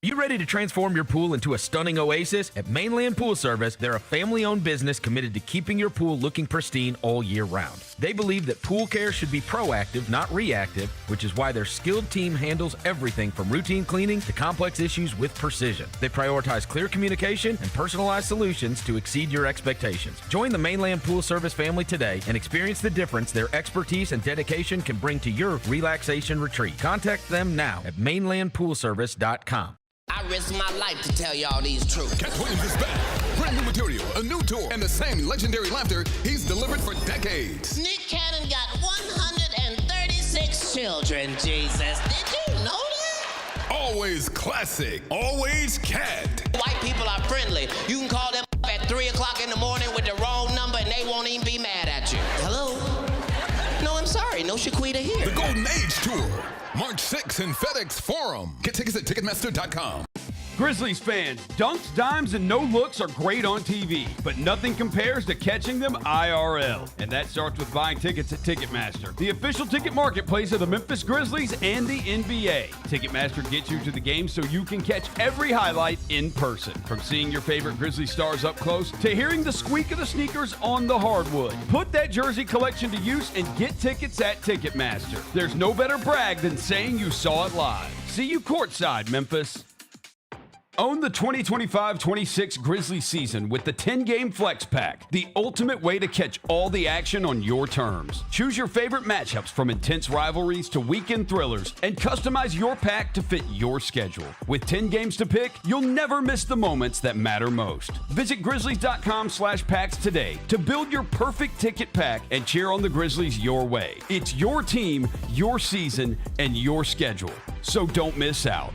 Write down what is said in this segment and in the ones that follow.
You ready to transform your pool into a stunning oasis? At Mainland Pool Service, they're a family-owned business committed to keeping your pool looking pristine all year round. They believe that pool care should be proactive, not reactive, which is why their skilled team handles everything from routine cleaning to complex issues with precision. They prioritize clear communication and personalized solutions to exceed your expectations. Join the Mainland Pool Service family today and experience the difference their expertise and dedication can bring to your relaxation retreat. Contact them now at mainlandpoolservice.com. I risk my life to tell y'all these truths. Cat Williams is back. Brand new material, a new tour, and the same legendary laughter he's delivered for decades. Nick Cannon got 136 children, Jesus. Did you know that? Always classic, always Cat. White people are friendly. You can call them at 3 o'clock in the morning with the wrong number and they won't even be mad at you. Hello? No, I'm sorry. No Shaquita here. The Golden Age Tour. March 6th in FedEx Forum. Get tickets at Ticketmaster.com. Grizzlies fans, dunks, dimes, and no looks are great on TV, but nothing compares to catching them IRL. And that starts with buying tickets at Ticketmaster, the official ticket marketplace of the Memphis Grizzlies and the NBA. Ticketmaster gets you to the game so you can catch every highlight in person. From seeing your favorite Grizzlies stars up close to hearing the squeak of the sneakers on the hardwood. Put that jersey collection to use and get tickets at Ticketmaster. There's no better brag than saying you saw it live. See you courtside, Memphis. Own the 2025-26 Grizzlies season with the 10-game Flex Pack, the ultimate way to catch all the action on your terms. Choose your favorite matchups from intense rivalries to weekend thrillers and customize your pack to fit your schedule. With 10 games to pick, you'll never miss the moments that matter most. Visit Grizzlies.com/packs today to build your perfect ticket pack and cheer on the Grizzlies your way. It's your team, your season, and your schedule. So don't miss out.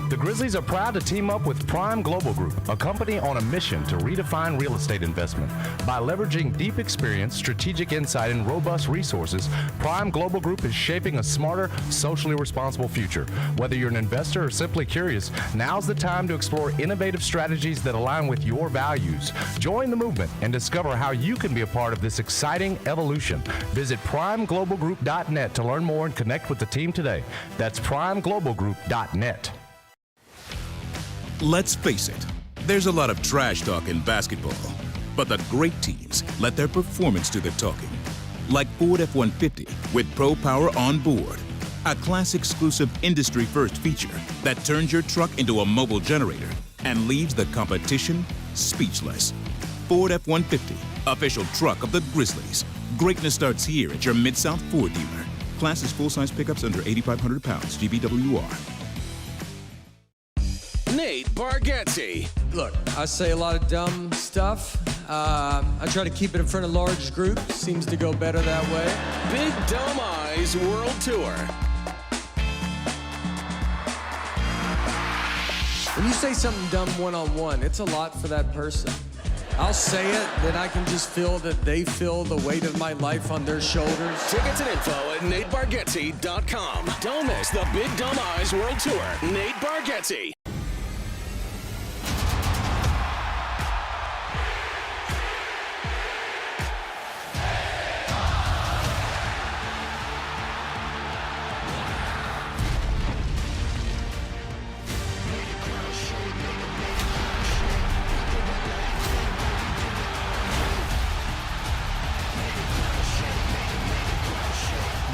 The Grizzlies are proud to team up with Prime Global Group, a company on a mission to redefine real estate investment. By leveraging deep experience, strategic insight, and robust resources, Prime Global Group is shaping a smarter, socially responsible future. Whether you're an investor or simply curious, now's the time to explore innovative strategies that align with your values. Join the movement and discover how you can be a part of this exciting evolution. Visit primeglobalgroup.net to learn more and connect with the team today. That's primeglobalgroup.net. Let's face it, there's a lot of trash talk in basketball, but the great teams let their performance do the talking. Like Ford F-150 with Pro Power on board, a class-exclusive industry-first feature that turns your truck into a mobile generator and leaves the competition speechless. Ford F-150, official truck of the Grizzlies. Greatness starts here at your Mid-South Ford dealer. Class is full-size pickups under 8,500 pounds, GBWR. Nate Bargatze. Look, I say a lot of dumb stuff. I try to keep it in front of large groups. Seems to go better that way. Big Dumb Eyes World Tour. When you say something dumb one-on-one, it's a lot for that person. I'll say it, then I can just feel that they feel the weight of my life on their shoulders. Tickets and info at NateBargatze.com. Don't miss the Big Dumb Eyes World Tour. Nate Bargatze.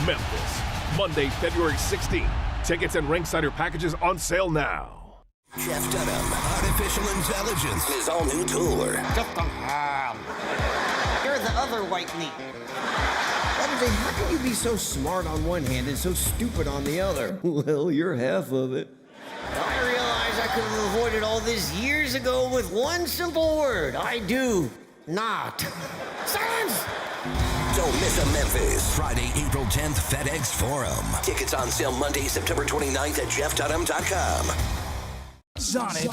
Memphis, Monday, February 16th. Tickets and rinksider packages on sale now. Jeff Dunham, Artificial Intelligence, his all-new tour. Just a ham. You're the other white meat. How can you be so smart on one hand and so stupid on the other? Well, you're half of it. I realize I could have avoided all this years ago with one simple word. I do not. Silence! Don't miss a Memphis. Friday, April 10th, FedEx Forum. Tickets on sale Monday, September 29th at JeffDunham.com. Sonic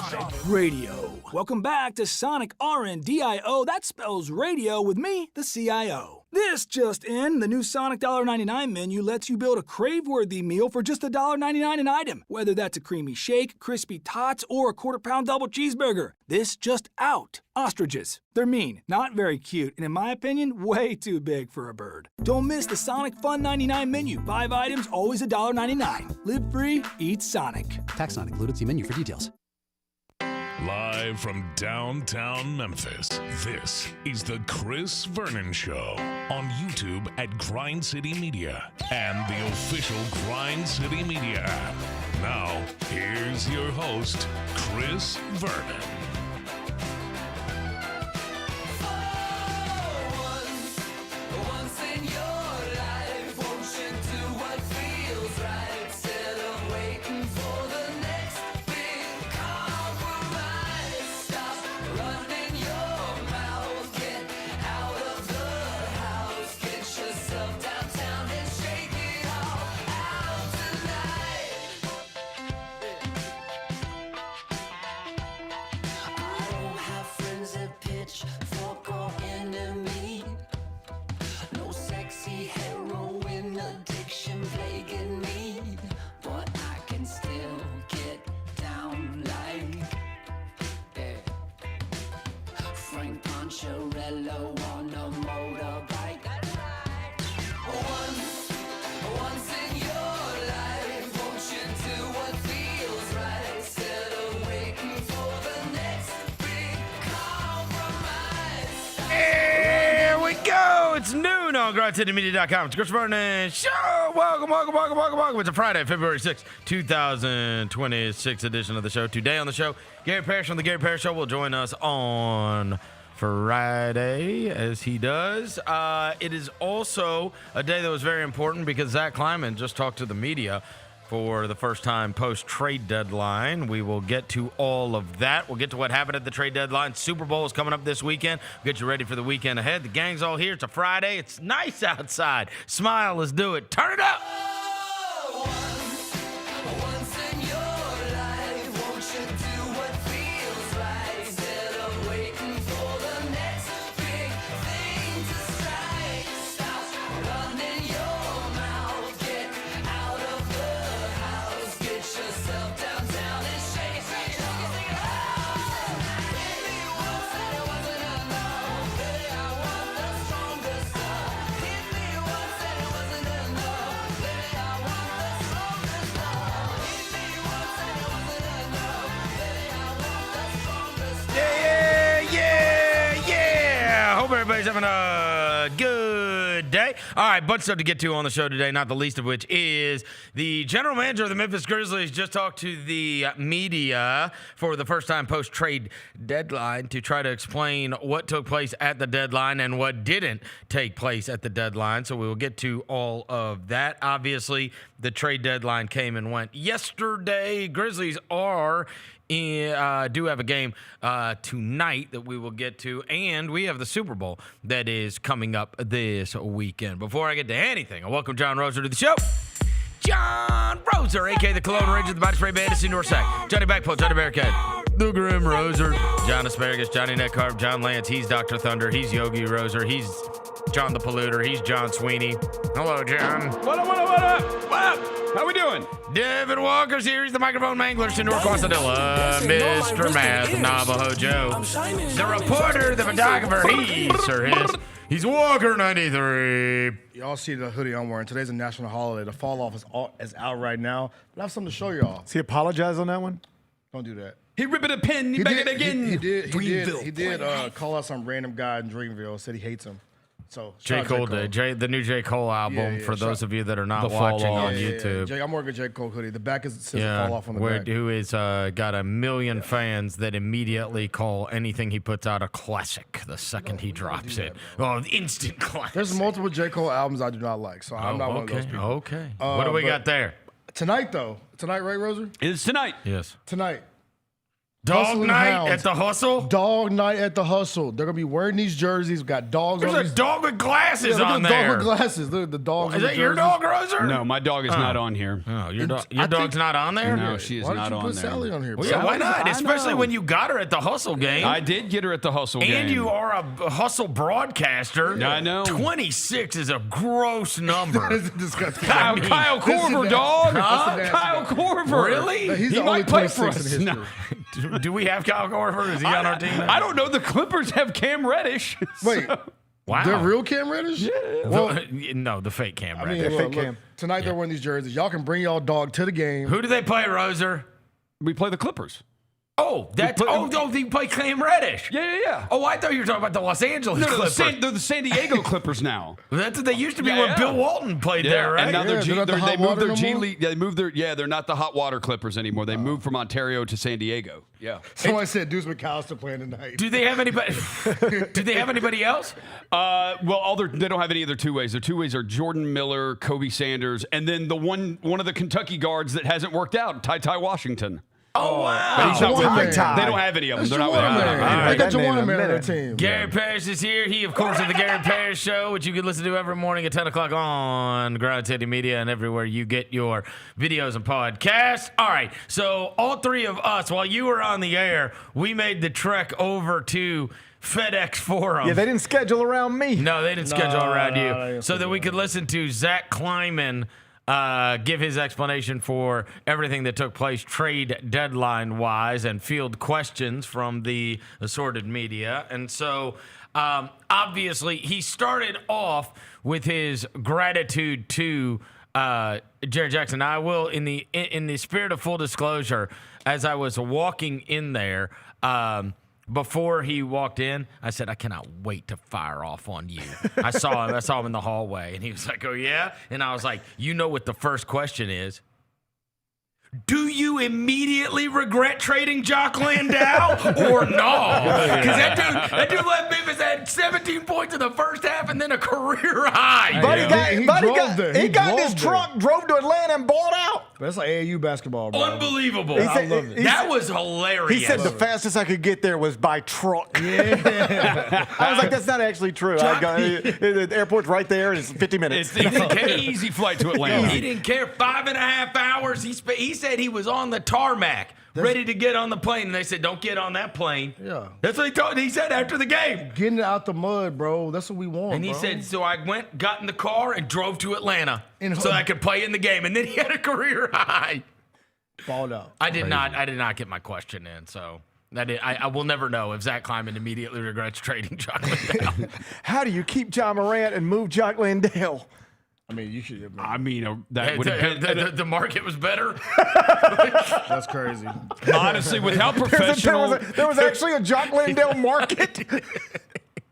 Radio. Welcome back to Sonic RNDIO. That spells radio with me, the CIO. This just in, the new Sonic $1.99 menu lets you build a crave-worthy meal for just $1.99 an item, whether that's a creamy shake, crispy tots, or a quarter-pound double cheeseburger. This just out. Ostriches. They're mean, not very cute, and in my opinion, way too big for a bird. Don't miss the Sonic Fun 99 menu. 5 items, always $1.99. Live free, eat Sonic. Tax not included. See menu for details. Live from downtown Memphis, this is the Chris Vernon Show on YouTube at Grind City Media and the official Grind City Media app. Now, here's your host, Chris Vernon. It's noon on GrindCityMedia.com. It's Chris Vernon Show. Welcome. It's a Friday, February 6th, 2026 edition of the show. Today on the show, Gary Parrish from The Gary Parrish Show will join us on Friday, as he does. It is also a day that was very important because Zach Kleiman just talked to the media for the first time post-trade deadline. We will get to all of that. We'll get to what happened at the trade deadline. Super Bowl is coming up this weekend. We'll get you ready for the weekend ahead. The gang's all here. It's a Friday. It's nice outside. Smile. Let's do it. Turn it up. Everybody's having a good day. All right, bunch of stuff to get to on the show today, not the least of which is the general manager of the Memphis Grizzlies just talked to the media for the first time post-trade deadline to try to explain what took place at the deadline and what didn't take place at the deadline. So we will get to all of that. Obviously, the trade deadline came and went yesterday. Grizzlies do have a game tonight that we will get to, and we have the Super Bowl that is coming up this weekend. Before I get to anything, I welcome John Roser to the show. John Roser, a.k.a. the Cologne Ranger, the Body Spray Bandit, North Sack, Johnny Backpull, Johnny Bearcat, the Grim Roser, John Asparagus, Johnny Neckcarp, John Lance, he's Dr. Thunder, he's Yogi Roser, he's John the Polluter, he's John Sweeney. Hello, John. What up? How we doing? Devin Walker's here. He's the microphone mangler to North Quasadilla. Mr. Math, Navajo Joe. The reporter, the photographer, he's Walker 93. Y'all see the hoodie I'm wearing. Today's a national holiday. The fall off is out right now. But I have something to show y'all. Does he apologize on that one? Don't do that. He ripped a pen. He back it again. He did call out some random guy in Dreamville. Said he hates him. So J. Cole did. the new J. Cole album, for those of you that are not watching on YouTube. I'm wearing a J. Cole hoodie. The back says fall off on the back. Who is got a million fans that immediately call anything he puts out a classic the second he drops it. Oh, instant classic. There's multiple J. Cole albums I do not like, so I'm not one of those people. Okay. What do we got there? Tonight, though. Tonight, right, Roser? It's tonight. Yes. Tonight. Hustle and night Hounds. at the Hustle? Dog night at the Hustle. They're going to be wearing these jerseys. We've got dogs on There's these. a dog with glasses look on at the there. dog with glasses. Look at the dogs. Is on that the your jerseys. dog, Roser? No, my dog is not on here. Oh, your dog's not on there? No, she is Why not did you on put there. Sally on here? Well, yeah, why not? I Especially know. when you got her at the Hustle game. I did get her at the Hustle game. And you are a Hustle broadcaster. I know. 26 is a gross number. Kyle Korver, dog. Huh? Kyle Korver. Really? He's He the only might play 26 for in us. history. No. Do we have Kyle Korver? Is he on our team? I don't know. The Clippers have Cam Reddish. Wait. Wow. They're real Cam Reddish? Yeah. Well, no, the fake Cam. I mean, look, tonight they're wearing these jerseys. Y'all can bring y'all dog to the game. Who do they play, Roser? We play the Clippers. Oh, that's they play Cam Reddish. Yeah. Oh, I thought you were talking about the Los Angeles No, Clippers. they're the San Diego Clippers now. That's what they used to be when Bill Walton played there, right? And now Yeah, they're not the they hot moved water their no G more? League. Yeah, they moved their. Yeah, they're not the hot water Clippers anymore. They moved from Ontario to San Diego. Yeah. Somebody said Deuce McAllister playing tonight. Do they have anybody? Do they have anybody else? Well, they don't have any other two ways. Their two ways are Jordan Miller, Kobe Sanders, and then the one of the Kentucky guards that hasn't worked out, Ty Washington. Oh, wow. But he's not with them. Ty. They don't have any of them. That's They're not with them. Jawan, they got Jawan Man on their team. Gary Parrish is here. He, of course, is the Gary Parrish Show, which you can listen to every morning at 10 o'clock on Grind City Media and everywhere you get your videos and podcasts. All right, so all three of us, while you were on the air, we made the trek over to FedEx Forum. Yeah, they didn't schedule around me. No, they didn't schedule around they you. didn't So that we could listen to Zach Kleiman give his explanation for everything that took place trade deadline-wise and field questions from the assorted media. And so, obviously, he started off with his gratitude to Jaren Jackson. Now, I will, in the spirit of full disclosure, as I was walking in there, before he walked in, I said, I cannot wait to fire off on you. I saw him in the hallway, and he was like, oh, yeah? And I was like, you know what the first question is? Do you immediately regret trading Jock Landau or no? Because that dude left Memphis had 17 points in the first half and then a career high. Buddy He got in drove his there. truck, drove to Atlanta, and balled out. That's like AAU basketball, bro. Unbelievable. He said- I love it. That was hilarious. He said the fastest I could get there was by truck. Yeah. I was like, that's not actually true. The airport's right there. It's 50 minutes. It's an easy flight to Atlanta. He didn't care. 5.5 hours. He said he was on the tarmac, ready to get on the plane, and they said, "Don't get on that plane." Yeah. That's what he said after the game. Getting it out the mud, bro. That's what we want, And he bro. said, "So I got in the car and drove to Atlanta And- so I could play in the game." And then he had a career high. Balled out. I did not get my question in, so. I will never know if Zach Kleiman immediately regrets trading Jock Landau. How do you keep John Morant and move Jock Landau? I mean, you should. I mean, that would have been. The market was better. That's crazy. Honestly, with how professional. There was actually a Jock Landau market.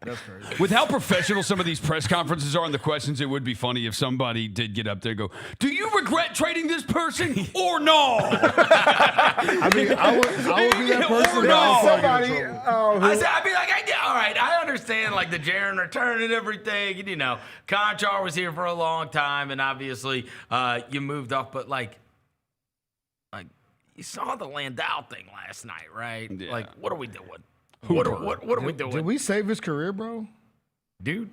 That's crazy. With how professional some of these press conferences are and the questions, it would be funny if somebody did get up there and go, do you regret trading this person or no? I mean, I would be that person. Or that no. would probably get in trouble. I'd be like, all right, I understand like the Jaren return and everything. And, Conchar was here for a long time, and obviously you moved off, but like you saw the Landau thing last night, right? Yeah. Like, what are we doing? What are we doing? Did we save his career, bro? Dude,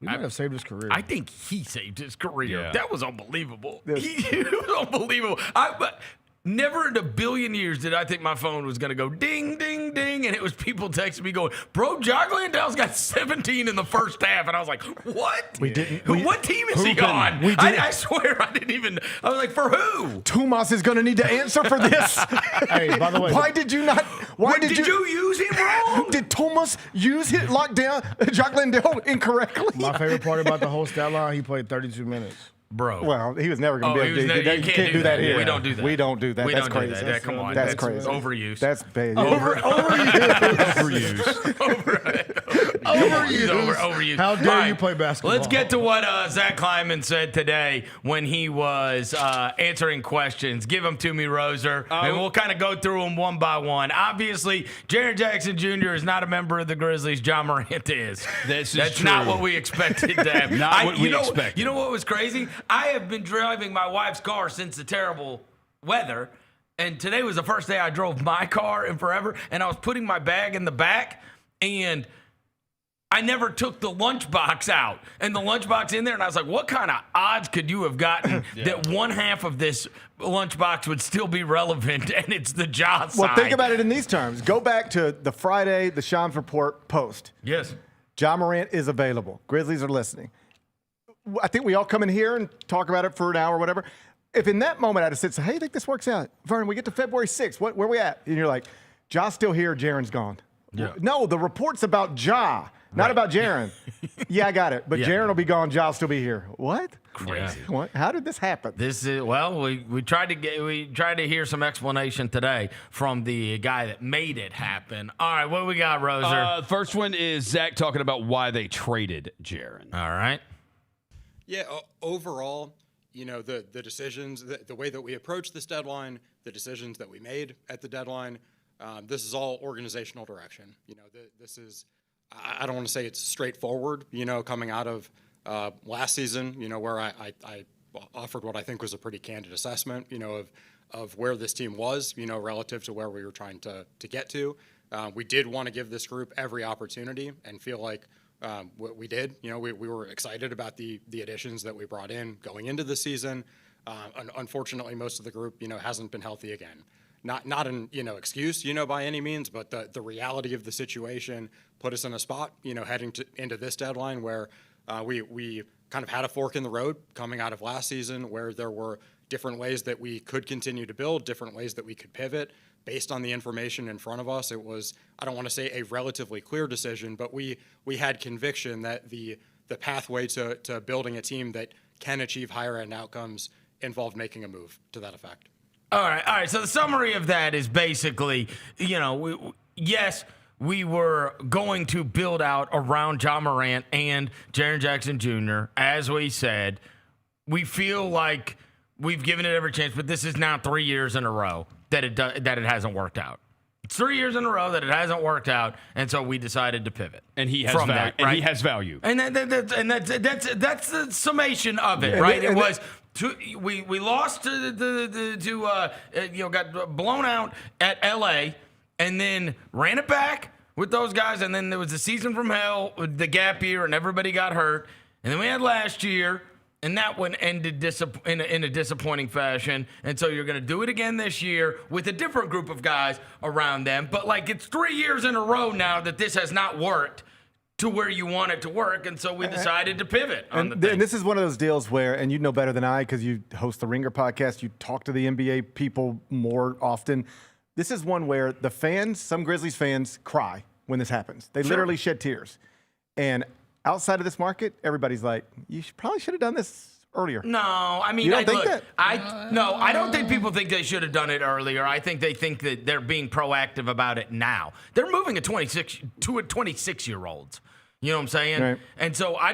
We might have saved his career. I think he saved his career. Yeah. That was unbelievable. It was unbelievable. But never in a billion years did I think my phone was going to go ding, ding, ding, and it was people texting me going, bro, Jock Landau's got 17 in the first half. And I was like, what? What team is he on? I swear I didn't even, I was like, for who? Tumas is going to need to answer for this. Hey, by the way. Why did you not? Did you use him wrong? Did Tumas use his lockdown Jock Landau incorrectly? My favorite part about the whole stat line, he played 32 minutes. Bro. Well, he was never going to be able to do that. You can't do that here. We don't do that. We don't do that. We That's don't crazy. do that. Come on. That's crazy. Overuse. That's bad. Overuse. How dare you play basketball? Let's get to what Zach Kleiman said today when he was answering questions. Give them to me, Roser, and we'll kind of go through them one by one. Obviously, Jaren Jackson Jr. is not a member of the Grizzlies. John Morant is. That's not what we expected to have. Not what we expected. You know what was crazy? I have been driving my wife's car since the terrible weather, And today was the first day I drove my car in forever, and I was putting my bag in the back, and I never took the lunchbox out. And the lunchbox in there, and I was like, what kind of odds could you have gotten that one half of this lunchbox would still be relevant, and it's the Ja side? Well, think about it in these terms. Go back to the Friday, the Shams Report post. Yes. Ja Morant is available. Grizzlies are listening. I think we all come in here and talk about it for an hour or whatever. If in that moment I'd have said, hey, I think this works out. Vernon, we get to February 6th. Where we at? And you're like, Ja's still here, Jaren's gone. Yeah. No, the report's about Ja, not about Jaren. Yeah, I got it. But Jaren will be gone, Ja'll still be here. What? Crazy. What? How did this happen? This is we tried to hear some explanation today from the guy that made it happen. All right, what we got, Roser? First one is Zach talking about why they traded Jaren. All right. Yeah, overall, the decisions, the way that we approached this deadline, the decisions that we made at the deadline, this is all organizational direction. This is, I don't want to say it's straightforward, coming out of last season, where I offered what I think was a pretty candid assessment, of where this team was, relative to where we were trying to get to. We did want to give this group every opportunity and feel like what we did. We were excited about the additions that we brought in going into the season. Unfortunately, most of the group, hasn't been healthy again. Not an excuse, by any means, but the reality of the situation put us in a spot, heading into this deadline where we kind of had a fork in the road coming out of last season, where there were different ways that we could continue to build, different ways that we could pivot based on the information in front of us. It was, I don't want to say a relatively clear decision, but we had conviction that the pathway to building a team that can achieve higher end outcomes involved making a move to that effect. All right. So the summary of that is basically, yes, we were going to build out around Ja Morant and Jaren Jackson Jr. As we said, we feel like we've given it every chance, but this is now 3 years in a row that it hasn't worked out. It's 3 years in a row that it hasn't worked out, and so we decided to pivot. And he has value. Right? And he has value. And that's the summation of it, right? It was. We lost got blown out at LA, and then ran it back with those guys, and then there was the season from hell with the gap year, and everybody got hurt, and then we had last year, and that one ended in a disappointing fashion, and so you're going to do it again this year with a different group of guys around them, but it's 3 years in a row now that this has not worked to where you want it to work, and so we decided to pivot on the thing. And this is one of those deals where, and you know better than I because you host the Ringer podcast, you talk to the NBA people more often. This is one where the fans, some Grizzlies fans, cry when this happens. They literally shed tears. And outside of this market, everybody's like, you probably should have done this earlier. No, I mean, you don't think that? I don't think people think they should have done it earlier. I think they think that they're being proactive about it now. They're moving a 26-year-olds. You know what I'm saying? Right. And so I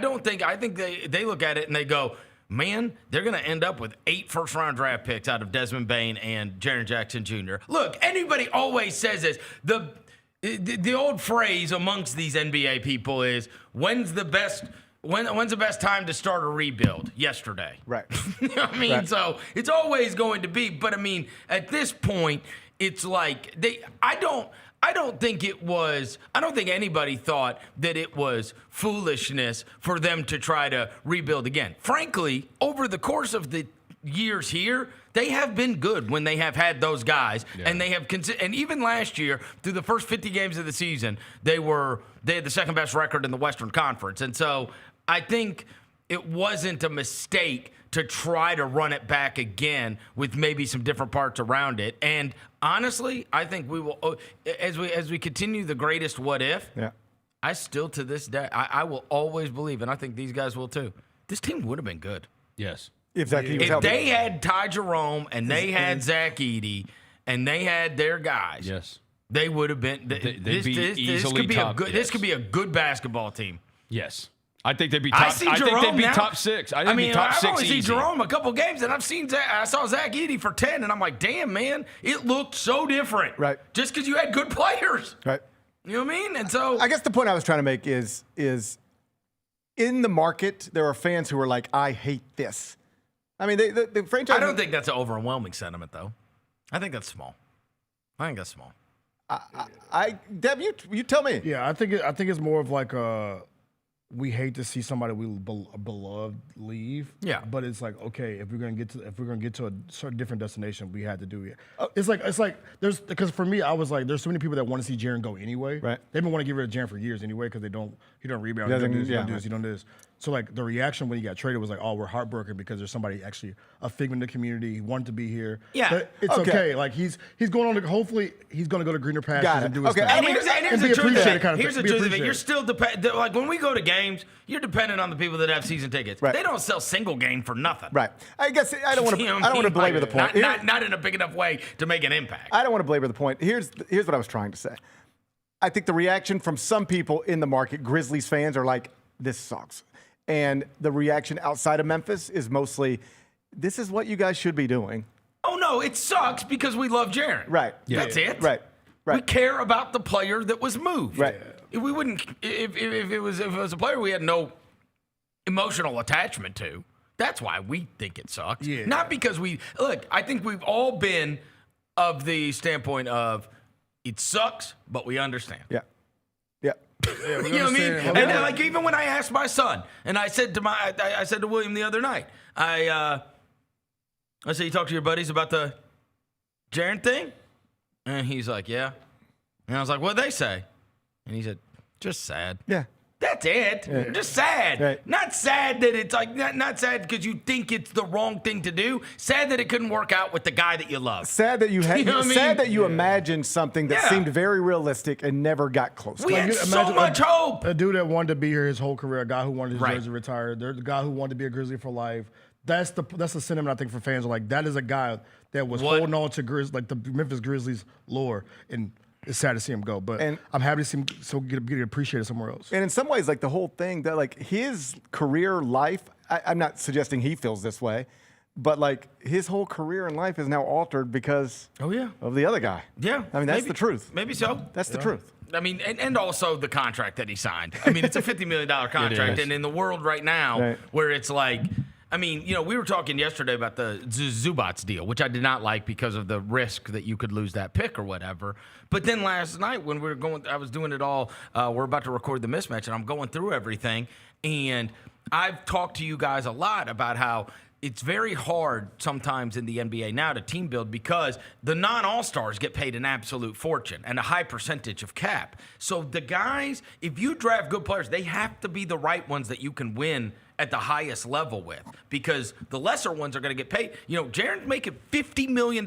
think they look at it and they go, man, they're going to end up with 8 first-round draft picks out of Desmond Bane and Jaren Jackson Jr. Look, anybody always says this. The old phrase amongst these NBA people is, when's the best time to start a rebuild? Yesterday. Right. You know what I mean? Right. So it's always going to be, but I mean, at this point, it's like I don't think anybody thought that it was foolishness for them to try to rebuild again. Frankly, over the course of the years here, they have been good when they have had those guys, and they have and even last year, through the first 50 games of the season, they had the second best record in the Western Conference. And so I think it wasn't a mistake to try to run it back again with maybe some different parts around it. And honestly, I think we will, as we continue the greatest what if, I still to this day, I will always believe, and I think these guys will too, this team would have been good. Yes. If they had Ty Jerome and they had Zach Edey and they had their guys, they would have been. This could be a good basketball team. Yes. I think they'd be top. I think they'd be top 6. I've only seen Jerome a couple games, and I saw Zach Edey for 10, and I'm like, damn, man, it looked so different. Right. Just because you had good players. Right. You know what I mean? And so I guess the point I was trying to make is in the market, there are fans who are like, I hate this. I mean, the franchise. I don't think that's an overwhelming sentiment, though. I think that's small. Deb, you tell me. Yeah, I think it's more of like we hate to see somebody we beloved leave. Yeah. But it's like, okay, if we're gonna get to a sort of different destination, we had to do it. It's like there's, because for me, I was like, there's so many people that want to see Jaren go anyway. Right. They've been wanting to get rid of Jaren for years anyway because he don't rebound, he don't do this, he don't do this, he don't do this. So like the reaction when he got traded was like, oh, we're heartbroken because there's somebody actually a figment of the community. He wanted to be here. Yeah. But it's okay. Like he's going on to, hopefully he's going to go to greener pastures and do his thing. And here's the truth of it. Here's the truth of it. You're You're still like when we go to games, you're dependent on the people that have season tickets. Right. They don't sell single game for nothing. Right. I guess I don't want to. I don't want to belabor the point. Not in a big enough way to make an impact. I don't want to belabor the point. Here's what I was trying to say. I think the reaction from some people in the market, Grizzlies fans, are like, "This sucks," and the reaction outside of Memphis is mostly, "This is what you guys should be doing." Oh no, it sucks because we love Jaren. Right. That's it. Right. We care about the player that was moved. Right. We wouldn't if it was a player we had no emotional attachment to. That's why we think it sucks. Yeah. Not because I think we've all been of the standpoint of it sucks, but we understand. Yeah. Yeah. Yeah, You know what I mean? And then, like, even when I asked my son, and I said to William the other night, I said, you talk to your buddies about the Jaren thing? And he's like, yeah. And I was like, what'd they say? And he said, just sad. Yeah. That's it. Yeah. Just sad. Right. Not sad that it's like, not sad because you think it's the wrong thing to do. Sad that it couldn't work out with the guy that you love. Sad that you had. You know what I mean? Sad that you imagined something that Yeah. seemed very realistic and never got close. We had so much hope. A dude that wanted to be here his whole career, a guy who wanted his Right. jersey retired, the guy who wanted to be a Grizzly for life. That's the sentiment I think for fans are like, that is a guy that was holding on to like the Memphis Grizzlies lore, and it's sad to see him go. But I'm happy to see him get appreciated somewhere else. And in some ways, like the whole thing, that like his career life, I'm not suggesting he feels this way, but like his whole career and life is now altered because of the other guy. Yeah. I mean, that's the truth. Maybe so. That's the truth. I mean, and also the contract that he signed. I mean, it's a $50 million contract. And in the world right now where it's like, I mean, you know, we were talking yesterday about the Zubats deal, which I did not like because of the risk that you could lose that pick or whatever. But then last night when we were going, I was doing it all, we're about to record the mismatch, and I'm going through everything. And I've talked to you guys a lot about how it's very hard sometimes in the NBA now to team build because the non-all-stars get paid an absolute fortune and a high percentage of cap. So the guys, if you draft good players, they have to be the right ones that you can win at the highest level with, because the lesser ones are going to get paid. You know, Jaren's making $50 million.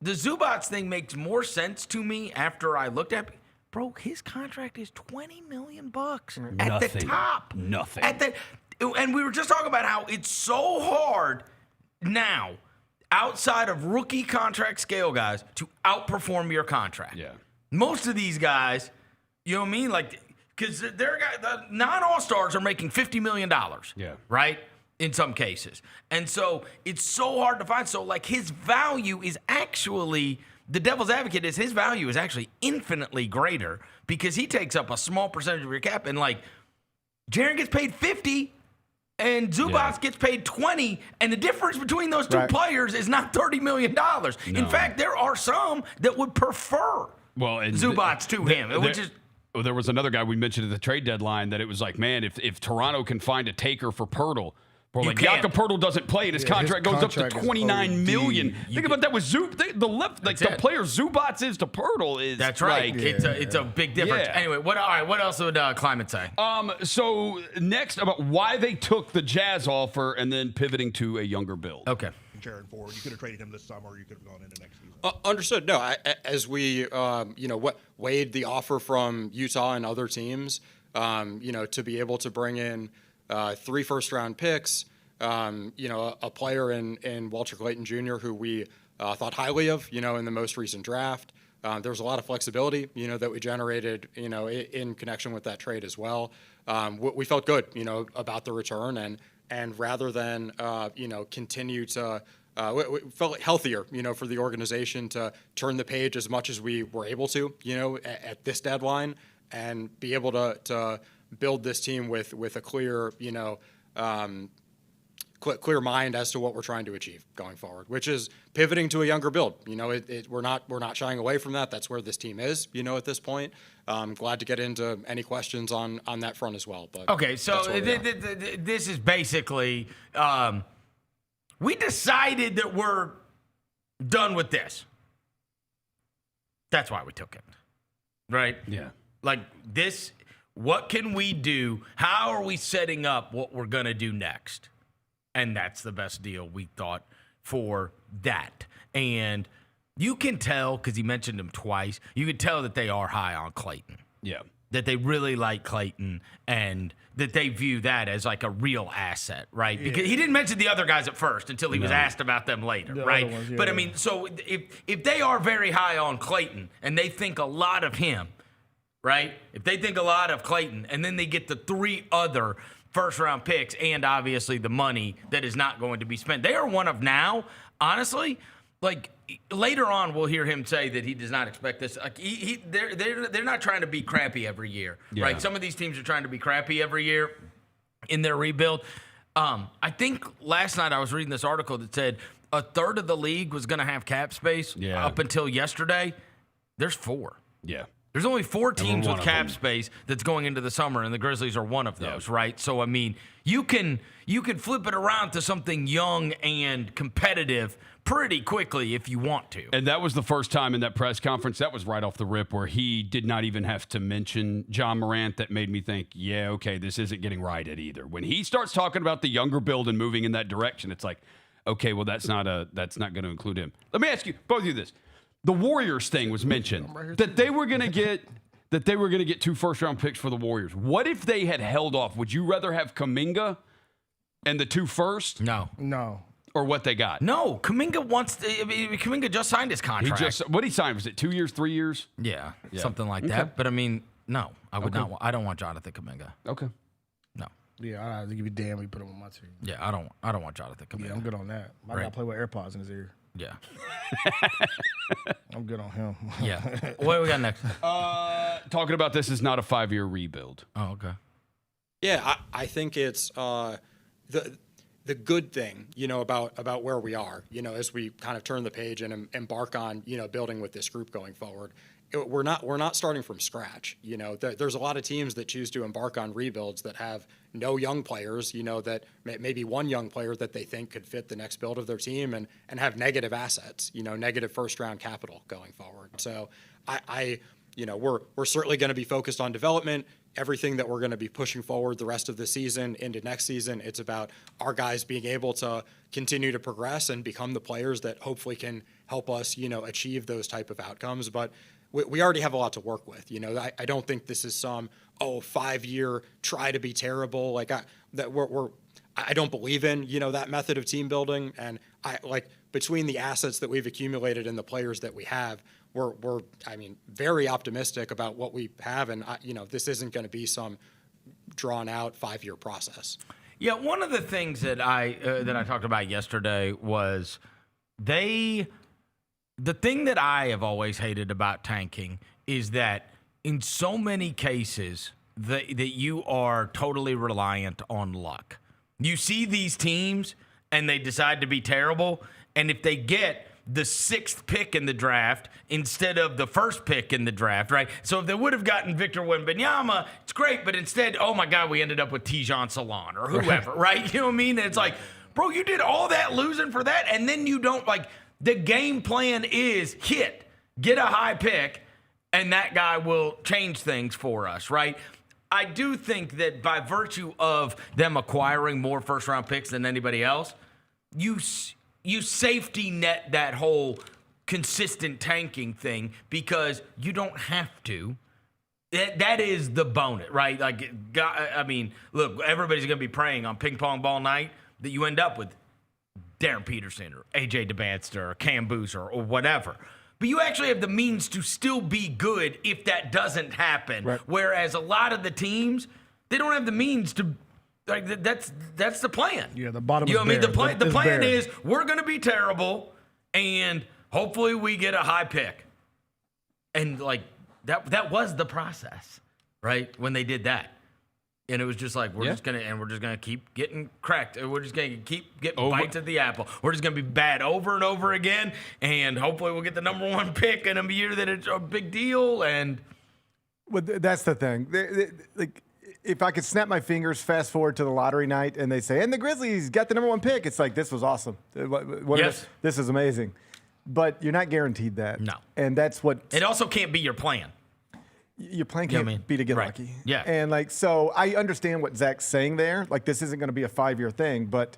The Zubats thing makes more sense to me after I looked at it. Bro, his contract is $20 million at the top. Nothing. And we were just talking about how it's so hard now, outside of rookie contract scale guys, to outperform your contract. Yeah. Most of these guys, you know what I mean? Like, because the non-all-stars are making $50 million. Yeah. Right? In some cases. And so it's so hard to find. So, like, his value is actually, the devil's advocate is his value is actually infinitely greater because he takes up a small percentage of your cap. And, like, Jaren gets paid 50 and Zubats gets paid 20, and the difference between those two players is not $30 million. No. In fact, there are some that would prefer Zubats to him, which is... There was another guy we mentioned at the trade deadline that it was like, man, if Toronto can find a taker for Pirtle, Jakob Pirtle doesn't play and his contract goes up to $29 million. Think about that with the player Zubats is to Pirtle is. That's right. Like, it's a big difference. Yeah. Anyway, what else would Kleiman say? So next about why they took the Jazz offer and then pivoting to a younger build. Okay. Jaren forward. You could have traded him this summer. You could have gone into next season. Understood. No, as we weighed the offer from Utah and other teams, to be able to bring in 3 first-round picks, a player in Walter Clayton Jr. who we thought highly of, in the most recent draft. There was a lot of flexibility, that we generated, in connection with that trade as well. We felt good, about the return, and rather than continue to. We felt healthier, for the organization to turn the page as much as we were able to, at this deadline, and be able to build this team with a clear, clear mind as to what we're trying to achieve going forward, which is pivoting to a younger build. You know, we're not shying away from that. That's where this team is, you know, at this point. I'm glad to get into any questions on that front as well. But okay, so this is basically we decided that we're done with this. That's why we took it, right? Yeah. Like this, what can we do? How are we setting up what we're going to do next? And that's the best deal we thought for that. And you can tell, because he mentioned him twice, you can tell that they are high on Clayton. Yeah. That they really like Clayton and that they view that as like a real asset, right? Yeah. Because he didn't mention the other guys at first until he was asked about them later, right? Ones, but I mean, so if they are very high on Clayton and they think a lot of him, right? If they think a lot of Clayton and then they get the 3 other first-round picks and obviously the money that is not going to be spent, they are one of now, honestly, like later on we'll hear him say that he does not expect this. Like they're not trying to be crappy every year, right? Some of these teams are trying to be crappy every year in their rebuild. I think last night I was reading this article that said a third of the league was going to have cap space up until yesterday. There's 4. Yeah. There's only 4 teams with cap space that's going into the summer, and the Grizzlies are one of those, right? So, I mean, you can flip it around to something young and competitive pretty quickly if you want to. And that was the first time in that press conference, that was right off the rip, where he did not even have to mention John Morant. That made me think, yeah, okay, this isn't getting righted either. When he starts talking about the younger build and moving in that direction, it's like, okay, well, that's not going to include him. Let me ask you, both of you this. The Warriors thing was mentioned, that they were going to get 2 first-round picks for the Warriors. What if they had held off? Would you rather have Kuminga and the 2 first? No. Or what they got? No. Kuminga just signed his contract. What he signed? Was it 2 years, 3 years? Yeah, something like that. But I mean, no, I would not. I don't want Jonathan Kuminga. Okay. No. Yeah, I think it'd be damn we put him on my team. Yeah, I don't want Jonathan Kuminga. Yeah, I'm good on that. I gotta play with AirPods in his ear. Yeah. I'm good on him. Yeah. What do we got next? Talking about this is not a 5-year rebuild. Oh, okay. Yeah, I think it's the good thing, you know, about where we are, you know, as we kind of turn the page and embark on, you know, building with this group going forward. We're not starting from scratch. You know, there's a lot of teams that choose to embark on rebuilds that have no young players, you know, that maybe one young player that they think could fit the next build of their team and have negative assets, you know, negative first-round capital going forward. So you know, we're certainly going to be focused on development. Everything that we're going to be pushing forward the rest of the season into next season, it's about our guys being able to continue to progress and become the players that hopefully can help us, you know, achieve those type of outcomes. But we already have a lot to work with. You know, I don't think this is some 5-year try to be terrible. Like I don't believe in, you know, that method of team building. And between the assets that we've accumulated and the players that we have, we're very optimistic about what we have. And you know, this isn't going to be some drawn out 5-year process. Yeah, one of the things that I talked about yesterday was the thing that I have always hated about tanking is that in so many cases that you are totally reliant on luck. You see these teams and they decide to be terrible, and if they get the 6th pick in the draft instead of the 1st pick in the draft, right? So if they would have gotten Victor Wembanyama, it's great, but instead, oh my God, we ended up with Tijon Salon or whoever, right? You know what I mean? And it's like, bro, you did all that losing for that, and then you don't, like, the game plan is get a high pick, and that guy will change things for us, right? I do think that by virtue of them acquiring more first-round picks than anybody else, you safety net that whole consistent tanking thing because you don't have to. That is the bonus, right? Like, I mean, look, everybody's going to be praying on ping pong ball night that you end up with Darren Peterson or AJ DeBanster or Cam Boozer or whatever. But you actually have the means to still be good if that doesn't happen. Right. Whereas a lot of the teams, they don't have the means to. Like that's the plan. Yeah, the bottom. You know what I mean? The plan bare. is we're going to be terrible, and hopefully we get a high pick. And like that was the process, right? When they did that. And it was just like, we're just gonna keep getting cracked. We're just gonna keep getting bites at the apple. We're just gonna be bad over and over again, and hopefully we'll get the number 1 pick in a year that it's a big deal. And well, that's the thing. Like, if I could snap my fingers, fast forward to the lottery night, and they say, and the Grizzlies got the number 1 pick, it's like, this was awesome. This is amazing. But you're not guaranteed that. No. And that's what. It also can't be your plan. Your plan can't be to get lucky. Yeah. And like, so I understand what Zach's saying there. Like, this isn't going to be a 5-year thing, but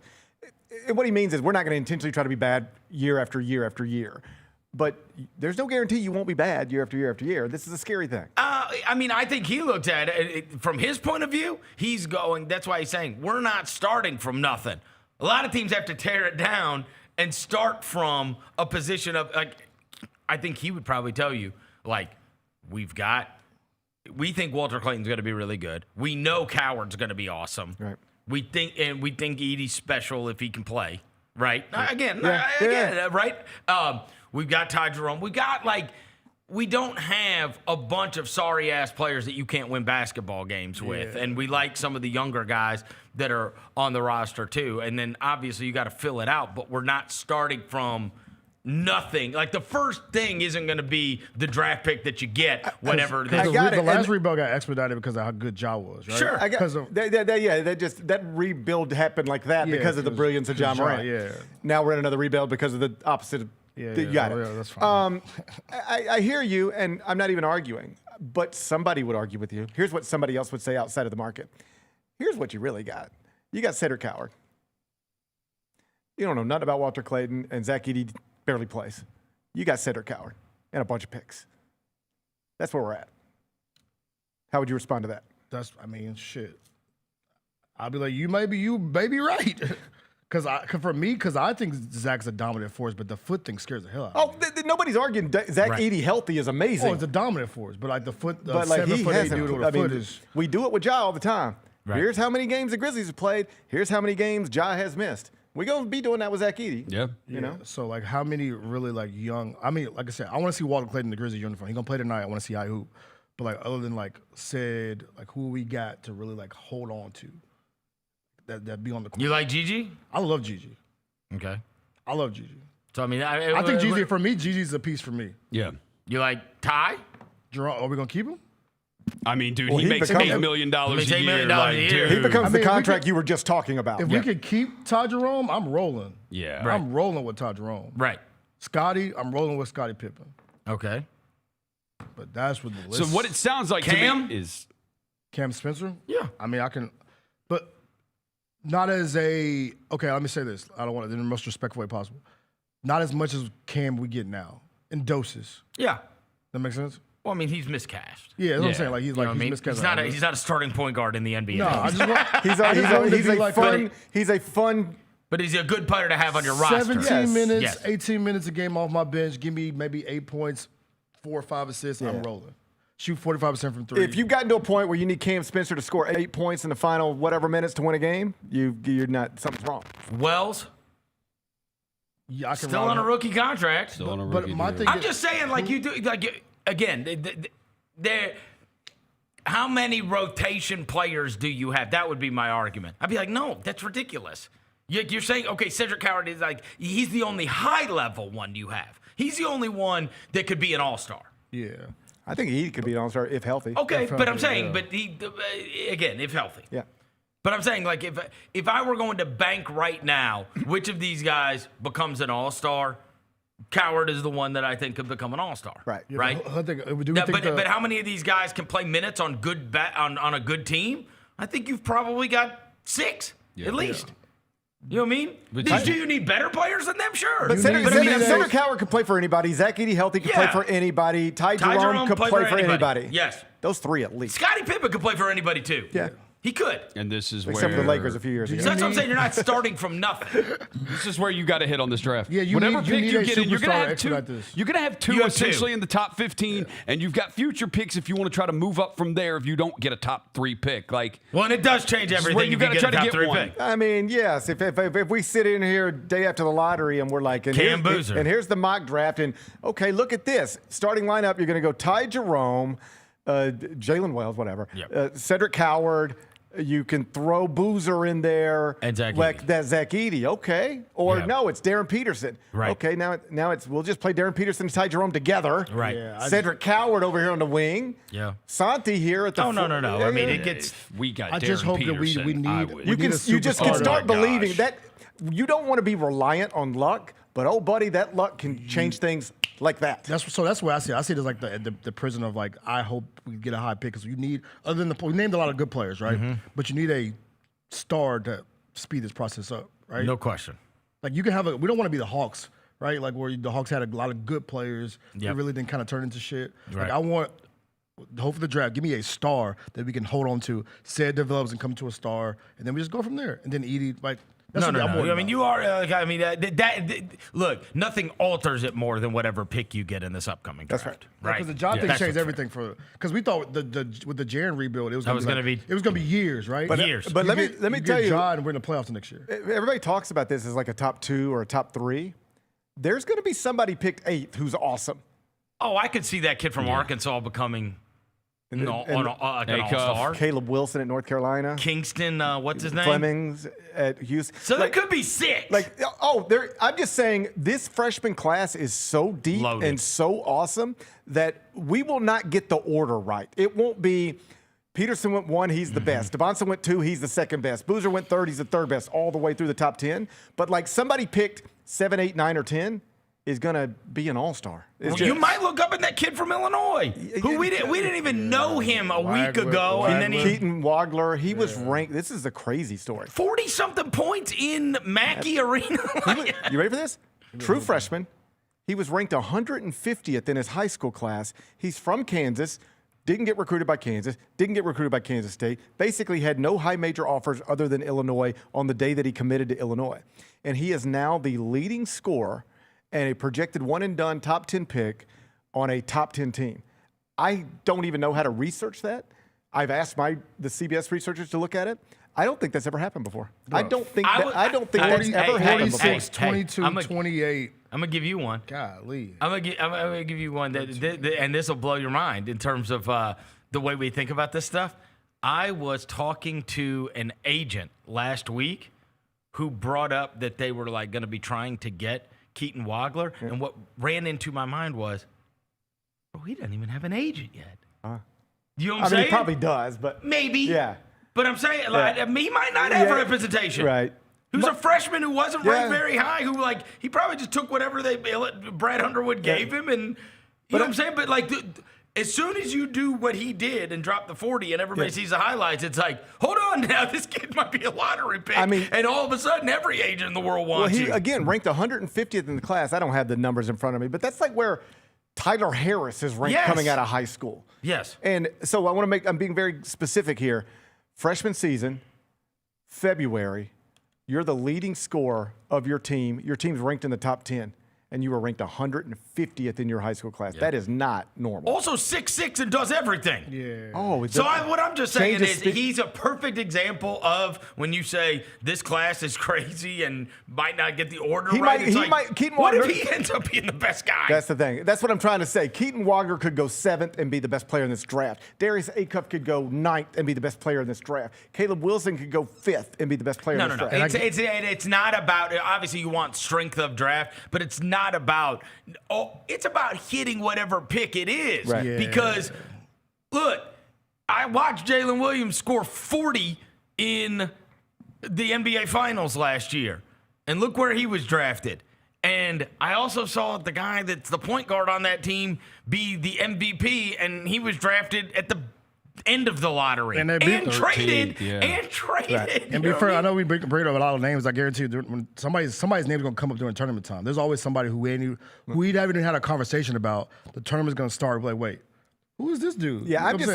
what he means is we're not going to intentionally try to be bad year after year after year. But there's no guarantee you won't be bad year after year after year. This is a scary thing. I mean, I think he looked at it from his point of view. He's going, that's why he's saying, we're not starting from nothing. A lot of teams have to tear it down and start from a position of, like, I think he would probably tell you, like, we think Walter Clayton's going to be really good. We know Coward's going to be awesome. Right. We think Edie's special if he can play. Right. Yeah. Again, Yeah. right. We've got Ty Jerome. We don't have a bunch of sorry ass players that you can't win basketball games with. And we like some of the younger guys that are on the roster too. And then obviously you got to fill it out, but we're not starting from nothing. Like, the first thing isn't going to be the draft pick that you get whenever. The last rebuild got expedited because of how good Ja was, right? Sure. That rebuild happened like that because of the brilliance of Ja Morant. Yeah. Now we're in another rebuild because of the opposite. You got it. That's fine. I hear you, and I'm not even arguing, but somebody would argue with you. Here's what somebody else would say outside of the market. Here's what you really got. You got Cedric Coward. You don't know nothing about Walter Clayton, and Zach Edey barely plays. You got Cedric Coward and a bunch of picks. That's where we're at. How would you respond to that? Shit. I'll be like, you may be right. Because I think Zach's a dominant force, but the foot thing scares the hell out of me. Nobody's arguing Zach Edey healthy is amazing. Oh, it's a dominant force, but like the foot, but like he hasn't. dude with a foot is. We do it with Ja all the time. Right. Here's how many games the Grizzlies have played. Here's how many games Ja has missed. We're going to be doing that with Zach Edey. Yeah. You know? So, like, how many really, like, young – I mean, like I said, I want to see Walter Clayton in the Grizzlies uniform. He's going to play tonight. I want to see how he hoop. But, like, other than, like, Sid, like, who we got to really, like, hold on to that be on the court. You like Gigi? I love Gigi. Okay. I love Gigi. So, I mean – I think Gigi – for me, Gigi's a piece for me. Yeah. You like Ty? Jerome, are we going to keep him? I mean, dude, he makes $8 million a year. He becomes the contract you were just talking about. If we could keep Ty Jerome, I'm rolling. Yeah. Right. I'm rolling with Ty Jerome. Right. Scotty, I'm rolling with Scotty Pippen. Okay. But that's what the list. So what it sounds like Cam? to me is Cam Spencer? Yeah. I mean, I can, but not as a, okay, let me say this. I don't want to, in the most respectful way possible. Not as much as Cam we get now, in doses. Yeah. That makes sense? Well, I mean, he's miscast. Yeah, that's what I'm saying. Like, he's miscast. He's not a starting point guard in the NBA. No, I just want, he's a fun. But he's a good player to have on your roster. 17 minutes, 18 minutes a game off my bench. Give me maybe 8 points, 4 or 5 assists. I'm rolling. Shoot 45% from 3. If you've gotten to a point where you need Cam Spencer to score 8 points in the final whatever minutes to win a game, you're not, something's wrong. Wells? Yeah, I can still on a rookie contract. Still on a rookie. But my thing I'm just saying, like, you do, like, again, there. How many rotation players do you have? That would be my argument. I'd be like, no, that's ridiculous. You're saying, okay, Cedric Coward is like, he's the only high-level one you have. He's the only one that could be an all-star. Yeah. I think he could be an all-star if healthy. Okay, but I'm saying, but he, again, if healthy. Yeah. But I'm saying, like, if I were going to bank right now, which of these guys becomes an all-star? Coward is the one that I think could become an all-star. Right. Yeah, right? But how many of these guys can play minutes on on a good team? I think you've probably got 6 at least. Yeah. You know what I mean? Do you need better players than them? Sure. But Cedric Coward could play for anybody. Zach Edey healthy could play for anybody. Ty Jerome could play for anybody. Yes. Those 3 at least. Scotty Pippen could play for anybody too. Yeah. He could. And this is except for the Lakers a few years ago. So that's what I'm saying. You're not starting from nothing. This is where you got to hit on this draft. Yeah, whatever pick you get in, you're gonna have 2. You're gonna have 2 essentially in the top 15, and you've got future picks if you want to try to move up from there. If you don't get a top 3 pick, like and it does change everything. You got to try to get one. Pick. I mean, yes. If we sit in here day after the lottery and we're like, and here's the mock draft, and okay, look at this starting lineup. You're gonna go Ty Jerome, Jalen Wells, whatever, Cedric Coward. You can throw Boozer in there. And Zach like Edey. that Zach Edey, okay. Or Yeah. no, it's Darren Peterson. Right. Okay, now it's we'll just play Darren Peterson and Ty Jerome together. Right. Yeah, Cedric Coward over here on the wing. Yeah. Santi here at the No. I mean, it gets. We got I Darren just hope that we Peterson, need. I would. we need a You just can superstar. start Oh my believing gosh. that you don't want to be reliant on luck, but oh buddy, that luck can change things like that. That's what I see. I see it as like the prison of like I hope we get a high pick because you need other than we named a lot of good players, right? But you need a star to speed this process up, right? No question. Like you can have we don't want to be the Hawks, right? Like where the Hawks had a lot of good players Yep. that really didn't kind of turn into shit. Right. Like I want hope for the draft. Give me a star that we can hold on to. Say it develops and come to a star, and then we just go from there. And then Edie, like that's No. what I'm worried I mean, about. you are. Look, nothing alters it more than whatever pick you get in this upcoming draft. That's right. Because the John thing That's changed what's everything because we thought with the Jaren rebuild it was That going to be years, right? Years. But let me tell you, John, we're in the playoffs next year. everybody talks about this as like a top 2 or a top 3. There's going to be somebody picked 8th who's awesome. Oh, I could see that kid from Arkansas becoming an all-star. Caleb Wilson at North Carolina. Kingston, what's his name? Flemings at Houston. So there could be 6. I'm just saying this freshman class is so deep Loaded. and so awesome that we will not get the order right. It won't be Peterson went 1, he's the best. Devonson went 2, he's the second best. Boozer went 3rd, he's the third best, all the way through the top 10. But like somebody picked 7, 8, 9, or 10 is going to be an all-star. You might look up at that kid from Illinois, who we didn't even know him a week ago, and then Keaton Wagler, he was ranked. This is a crazy story. 40-something points in Mackey Arena. You ready for this? True freshman. He was ranked 150th in his high school class. He's from Kansas. Didn't get recruited by Kansas. Didn't get recruited by Kansas State. Basically had no high major offers other than Illinois on the day that he committed to Illinois. And he is now the leading scorer and a projected one-and-done top 10 pick on a top 10 team. I don't even know how to research that. I've asked the CBS researchers to look at it. I don't think that's ever happened before. I don't think that's ever happened before. 22, 28. I'm going to give you one. Golly. I'm going to give you one, and this will blow your mind in terms of the way we think about this stuff. I was talking to an agent last week who brought up that they were like going to be trying to get Keaton Wagler, and what ran into my mind was, bro, he doesn't even have an agent yet. You know what I'm saying? He probably does, but maybe. Yeah. But I'm saying, like, he might not have representation. Right. Who's a freshman who wasn't ranked very high, who, like, he probably just took whatever Brad Underwood gave him, and you know what I'm saying? But, like, as soon as you do what he did and drop the 40 and everybody sees the highlights, it's like, hold on now, this kid might be a lottery pick. And all of a sudden, every agent in the world wants you. Again, ranked 150th in the class. I don't have the numbers in front of me, but that's like where Tyler Harris is ranked coming out of high school. Yes. And so I'm being very specific here. Freshman season, February, you're the leading scorer of your team. Your team's ranked in the top 10. And you were ranked 150th in your high school class. That is not normal. Also 6'6" and does everything. Yeah. Oh, so what I'm just saying is he's a perfect example of when you say this class is crazy and might not get the order right. What if he ends up being the best guy? That's the thing. That's what I'm trying to say. Keaton Wagner could go 7th and be the best player in this draft. Darius Acuff could go 9th and be the best player in this draft. Caleb Wilson could go 5th and be the best player in this draft. It's not about, obviously you want strength of draft, but it's not about, it's about hitting whatever pick it is. Right. Yeah. Because, look, I watched Jalen Williams score 40 in the NBA Finals last year. And look where he was drafted. And I also saw the guy that's the point guard on that team be the MVP, and he was drafted at the end of the lottery. And traded. Right. And be fair, I know we bring up a lot of names. I guarantee you, when somebody's name is going to come up during tournament time. There's always somebody who we haven't even had a conversation about. The tournament's going to start. Like, wait, who is this dude? Yeah, that's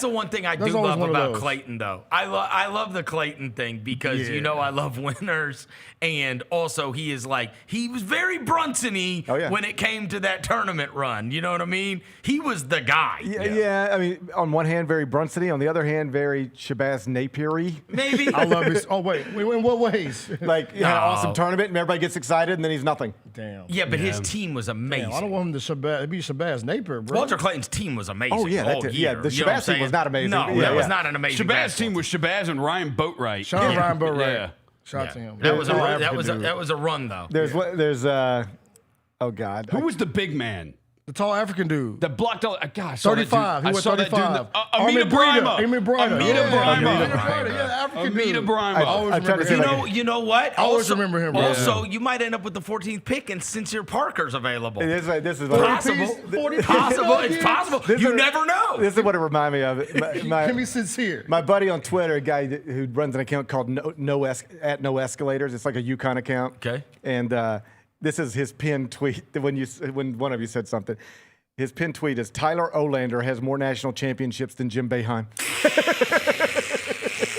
the one thing I do love about Clayton, though. I love the Clayton thing because I love winners, and also he was very Brunson-y when it came to that tournament run. You know what I mean? He was the guy. Yeah. I mean, on one hand, very Brunson-y. On the other hand, very Shabazz Napier-y. Maybe. I love his. Oh wait, in what ways? Like he had an awesome tournament, and everybody gets excited, and then he's nothing. Damn. Yeah, but his team was amazing. Damn, I don't want him to be Shabazz Napier, bro. Walter Clayton Clayton's team was amazing. Oh, yeah, all year. the You know what I'm Shabazz team was saying? not amazing. No, that was not an amazing. Shabazz team was Shabazz and Ryan Boatwright. Shout out Ryan Boatwright. Yeah. Shout out to him. That was a run though. There's oh God. Who was the big man? The tall African dude. That blocked all. God, I saw 35. That dude. He I was saw that 35. dude. Amita Brima. Amita Brima. Amita Brima. Yeah, the African Amita dude. Brima. I tried to say You know what? I always remember him. Also, you might end up with the 14th pick, and Sincere Parker's available. This is possible. 40 Possible. piece. It's possible. You never know. This is what it reminded me of. Give me Sincere. My buddy on Twitter, a guy who runs an account called No Escalators. It's like a UConn account. Okay. And this is his pinned tweet when one of you said something. His pinned tweet is, Tyler Olander has more national championships than Jim Boeheim.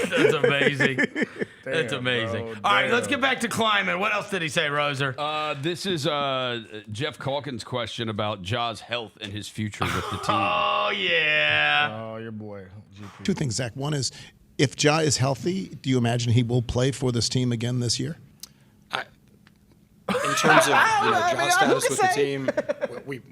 That's amazing. That's Damn, amazing. bro, All right, damn. let's get back to Kleiman. What else did he say, Roser? This is Jeff Calkins' question about Ja's health and his future with the team. Oh, yeah. Oh, your boy. GP. Two things, Zach. One is, if Ja is healthy, do you imagine he will play for this team again this year? In terms of Ja's status with the team,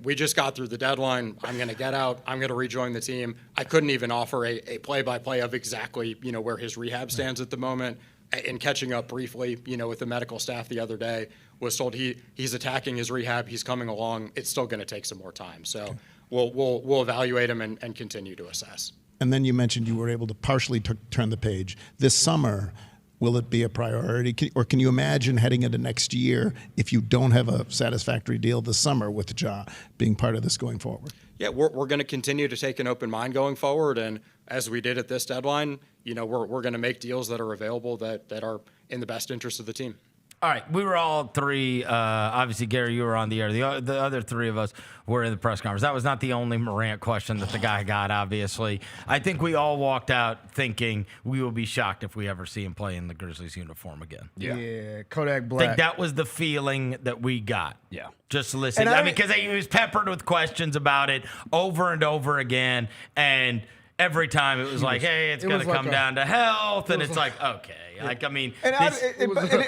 we just got through the deadline. I'm going to get out. I'm going to rejoin the team. I couldn't even offer a play-by-play of exactly where his rehab stands at the moment. In catching up briefly, with the medical staff the other day, was told he's attacking his rehab. He's coming along. It's still going to take some more time. So we'll evaluate him and continue to assess. And then you mentioned you were able to partially turn the page. This summer, will it be a priority? Or can you imagine heading into next year if you don't have a satisfactory deal this summer with Ja being part of this going forward? Yeah, we're going to continue to take an open mind going forward. And as we did at this deadline, we're going to make deals that are available that are in the best interest of the team. All right, we were all three. Obviously, Gary, you were on the air. The other three of us were in the press conference. That was not the only Morant question that the guy got, obviously. I think we all walked out thinking we will be shocked if we ever see him play in the Grizzlies uniform again. Yeah, Kodak I Black. think that was the feeling that we got. Yeah. Just listening. Because he was peppered with questions about it over and over again. And every time it was like, hey, it's going to come down to health. And it's like, okay. Like, I mean, it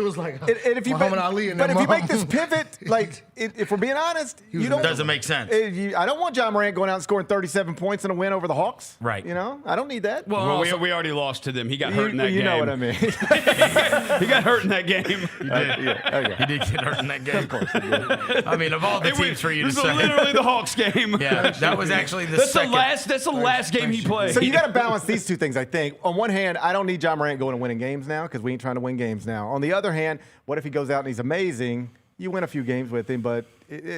was like Muhammad Ali and but if you make this pivot, like, if we're being honest, doesn't make sense. I don't want John Morant going out and scoring 37 points in a win over the Hawks. Right. I don't need that. Well, we already lost to them. He got hurt in that game. You know what I mean. He got hurt in that game. He did. He did get hurt in that game. Of course he did. I mean, of all the teams for you to say. This is literally the Hawks game. Yeah, that was actually That's the last game he played. So you got to balance these two things, I think. On one hand, I don't need John Morant going and winning games now because we ain't trying to win games now. On the other hand, what if he goes out and he's amazing? You win a few games with him, but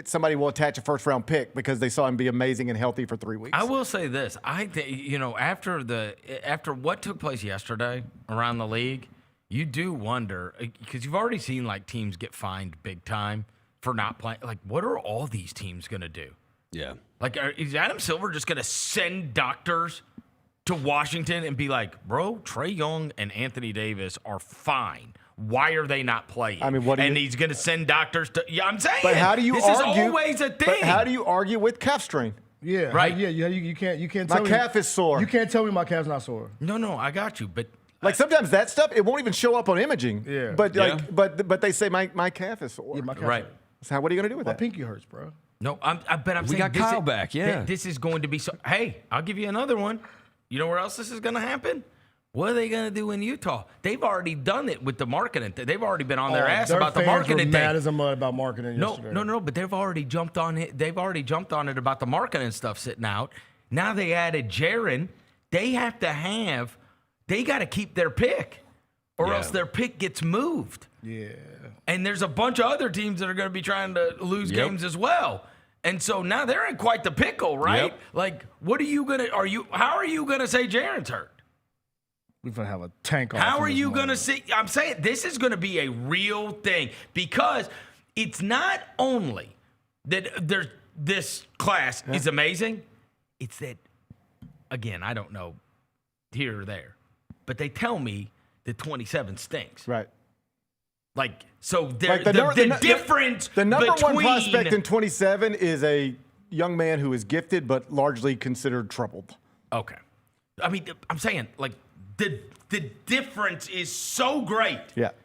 somebody will attach a first-round pick because they saw him be amazing and healthy for 3 weeks. I will say this. I think, after what took place yesterday around the league, you do wonder, because you've already seen, like, teams get fined big time for not playing. Like, what are all these teams going to do? Yeah. Like, is Adam Silver just going to send doctors to Washington and be like, bro, Trae Young and Anthony Davis are fine. Why are they not playing? I mean, he's going to send doctors to. Yeah, I'm saying. But how do you this argue? This is always a thing. But how do you argue with calf strain? Yeah. Right. Yeah. You can't. My calf is sore. You can't tell me my calf's not sore. No, I got you. But like sometimes that stuff, it won't even show up on imaging. Yeah. But they say my calf is sore. Yeah, my calf right. So what are you gonna do with my that? pinky hurts, bro. No, I'm we saying got Kyle back. Yeah. This is going to be so. Hey, I'll give you another one. You know where else this is going to happen? What are they going to do in Utah? They've already done it with the marketing. They've already been on their ass about the marketing thing. Mad as a mud about marketing yesterday. No. But they've already jumped on it. They've already jumped on it about the marketing stuff sitting out. Now they added Jaren. They have to they got to keep their pick, or else their pick gets moved. Yeah. And there's a bunch of other teams that are going to be trying to lose games as well. And so now they're in quite the pickle, right? Yep. Like, what are you gonna? How are you gonna say Jaren's hurt? We're gonna have a tank off. How are you gonna see? I'm saying this is gonna be a real thing because it's not only that this class is amazing. It's that, again, I don't know here or there, but they tell me that 27 stinks. Right. Like, so the difference the number between, one prospect in 27 is a young man who is gifted but largely considered troubled. Okay. I mean, I'm saying, like, the difference is so great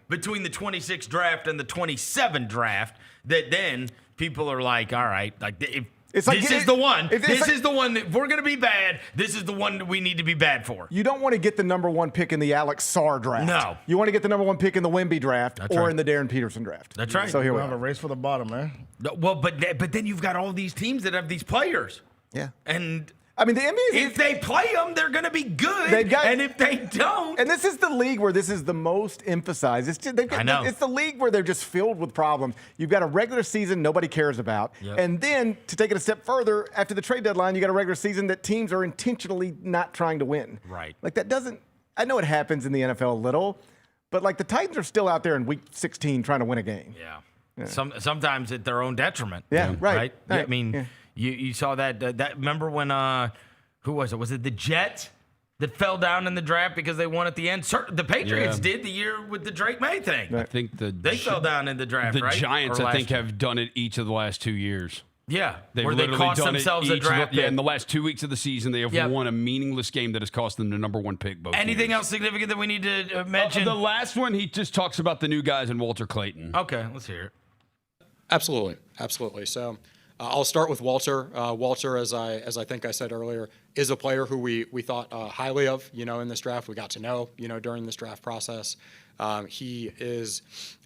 between the 26 draft and the 27 draft that then people are like, all right, like, if This is the one. This is the one that if we're going to be bad, this is the one that we need to be bad for. You don't want to get the number 1 pick in the Alex Sarr draft. No. You want to get the number 1 pick in the Wemby draft That's or right. in the Darren Peterson draft. That's right. So here we have a are. race for the bottom, man. No, well, but then you've got all these teams that have these players. Yeah. And I mean, the NBA if they play them, they're going to be good. And if they don't, and this is the league where this is the most emphasized. I know. It's the league where they're just filled with problems. You've got a regular season nobody cares about, and then to take it a step further, after the trade deadline, you got a regular season that teams are intentionally not trying to win. Right. Like that doesn't. I know it happens in the NFL a little, but like the Titans are still out there in week 16 trying to win a game. Yeah. Sometimes at their own detriment. Yeah, right. I mean, you saw that. Remember when who was it? Was it the Jets that fell down in the draft because they won at the end? The Patriots did the year with the Drake May thing. I think they fell down in the draft. The right? Giants, I think, have done it each of the last 2 years. Yeah, They've where they literally cost done themselves it a draft pick. in the last 2 weeks of the season, they have won a meaningless game that has cost them the number 1 pick both Anything years. else significant that we need to mention? The last one, he just talks about the new guys and Walter Clayton. Okay, let's hear it. Absolutely. So I'll start with Walter. Walter, as I think I said earlier, is a player who we thought highly of, in this draft. We got to know, during this draft process. He is,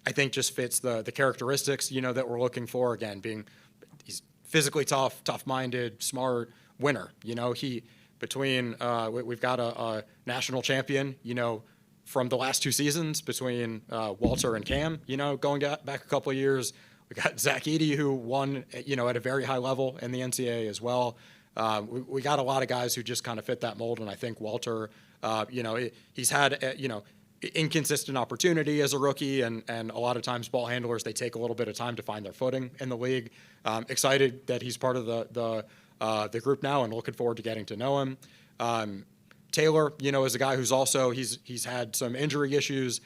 I think, just fits the characteristics, that we're looking for. Again, he's physically tough, tough-minded, smart, winner. We've got a national champion, from the last 2 seasons between Walter and Cam, going back a couple of years. We got Zach Edey, who won, at a very high level in the NCAA as well. We got a lot of guys who just kind of fit that mold, and I think Walter, he's had, inconsistent opportunity as a rookie, and a lot of times ball handlers, they take a little bit of time to find their footing in the league. Excited that he's part of the group now, and looking forward to getting to know him. Taylor, is a guy who's also he's had some injury issues.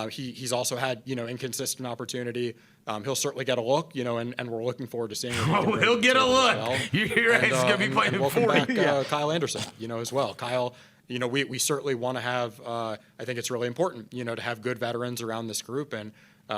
He's also had inconsistent opportunity. He'll certainly get a look, and we're looking forward to seeing him. Oh, he'll get a look. Well. You're right. He's going to be playing welcome back, 40. Kyle Anderson, as well. Kyle, we certainly want to have. I think it's really important, to have good veterans around this group, and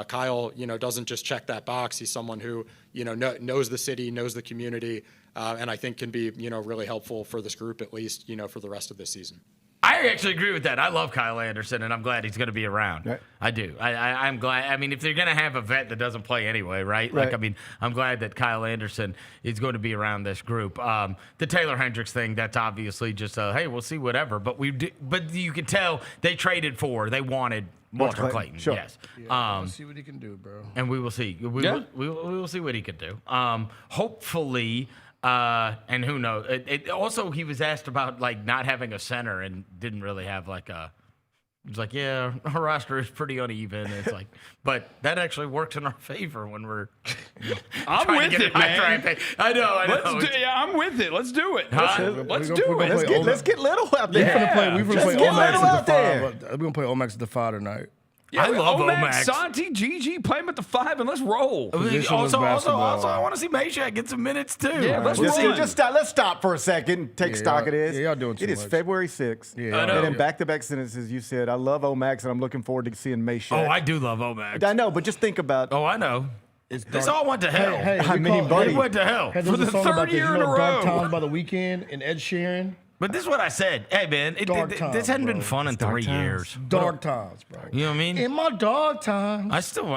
Kyle, doesn't just check that box. He's someone who, knows the city, knows the community, and I think can be, really helpful for this group, at least, for the rest of this season. I actually agree with that. I love Kyle Anderson, and I'm glad he's going to be around. Right. I do. I'm glad. I mean, if they're going to have a vet that doesn't play anyway, right? Like, I mean, I'm glad that Kyle Anderson is going to be around this group. The Taylor Hendricks thing, that's obviously just hey, we'll see whatever. But but you could tell they traded they wanted Walter Clayton. Sure. Yes. We'll see what he can do, bro. And we will see. We will see what he can do. Hopefully. And who knows? Also, he was asked about not having a center and didn't really have He was like, yeah, our roster is pretty uneven. It's like, but that actually works in our favor when we're. I'm with it, man. I know. I'm with it. Let's do it. Let's do it. Let's get little out there. We're going to play Omax at the 5. We're going to play Omax at the 5 tonight. Yeah, I love Omax. Santi, Gigi, play him at the 5 and let's roll. Also, I want to see Meshack get some minutes too. Yeah, let's let's stop for a second and take stock of this. Yeah, y'all doing too much. It is February 6th. Yeah, and in back-to-back sentences, you said, I love Omax and I'm looking forward to seeing Meshack. Oh, I do love Omax. I know, but just think about. Oh, I know. This all went to hell. Buddy. It went to hell. For the third year in a row. Dark Times by the Weeknd and Ed Sheeran. But this is what I said. Hey, man, this hadn't been fun in 3 years. Dark times, bro. You know what I mean? In my dark times. I still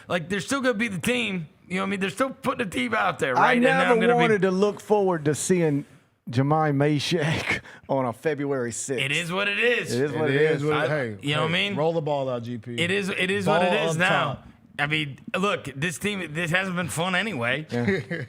like. They're still gonna be the team. You know what I mean? They're still putting the team out there, right? I never wanted to look forward to seeing Jemai Meshack on a February 6th. It is what it is. It is what it is. Hey, you know what I mean? Roll the ball out, GP. It is what it is now. I mean, look, this hasn't been fun anyway.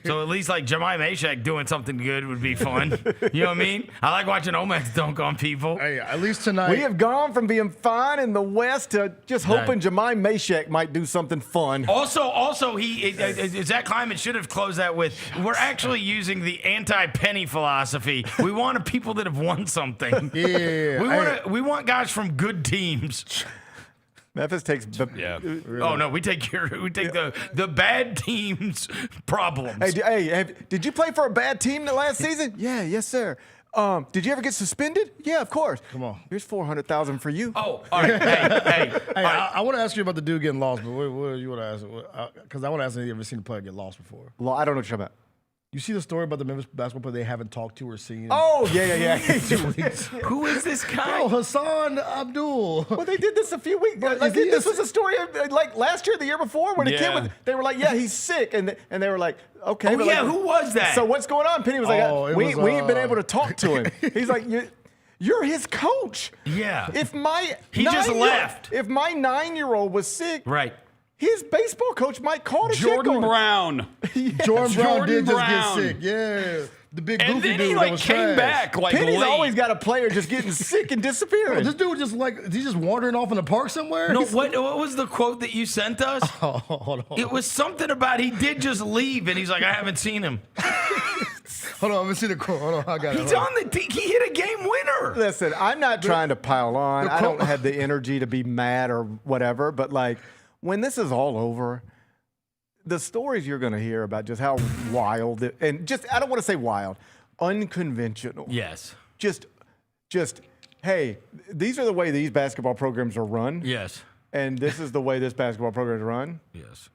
So at least Jemai Meshack doing something good would be fun. You know what I mean? I like watching Omax dunk on people. Hey, at least tonight. We have gone from being fine in the West to just hoping Jemai Meshack might do something fun. Also, Zach Kleiman should have closed that with, we're actually using the anti-penny philosophy. We want people that have won something. Yeah. We want guys from good teams. Memphis takes Oh no, we take the bad team's problems. Hey, did you play for a bad team the last season? Yeah, yes, sir. Did you ever get suspended? Yeah, of course. Come on. Here's $400,000 for you. Oh, all right. Hey, I want to ask you about the dude getting lost, but what you want to ask? Because I want to ask if you ever seen a player get lost before. I don't know what you're talking about. You see the story about the Memphis basketball player they haven't talked to or seen? Oh, yeah. Who is this guy? Oh, Hassan Abdul. Well, they did this a few weeks ago. This was a story like last year, the year before, when a kid was, they were like, yeah, he's sick. And they were like, okay. Oh, yeah, who was that? So what's going on? Penny was like, we ain't been able to talk to him. He's like, you're his coach. Yeah. He just left. If my 9-year-old was sick. Right. His baseball coach might call to Jordan Brown. Jordan Brown did just get sick. Yeah. The big goofy and then dude he that was came trash. back like Penny's late. always got a player just getting sick and disappearing. This dude just is he just wandering off in the park somewhere? No, what was the quote that you sent us? Oh, hold on. It was something about he did just leave, and he's like, I haven't seen him. Hold on, let me see the quote. Hold on, I got it. He's on he hit a game winner. Listen, I'm not trying to pile on. I don't have the energy to be mad or whatever, but like when this is all over, the stories you're going to hear about just how wild and just I don't want to say wild, unconventional. Yes. Just hey, these are the way these basketball programs are run. Yes. And this is the way this basketball program is run. Yes.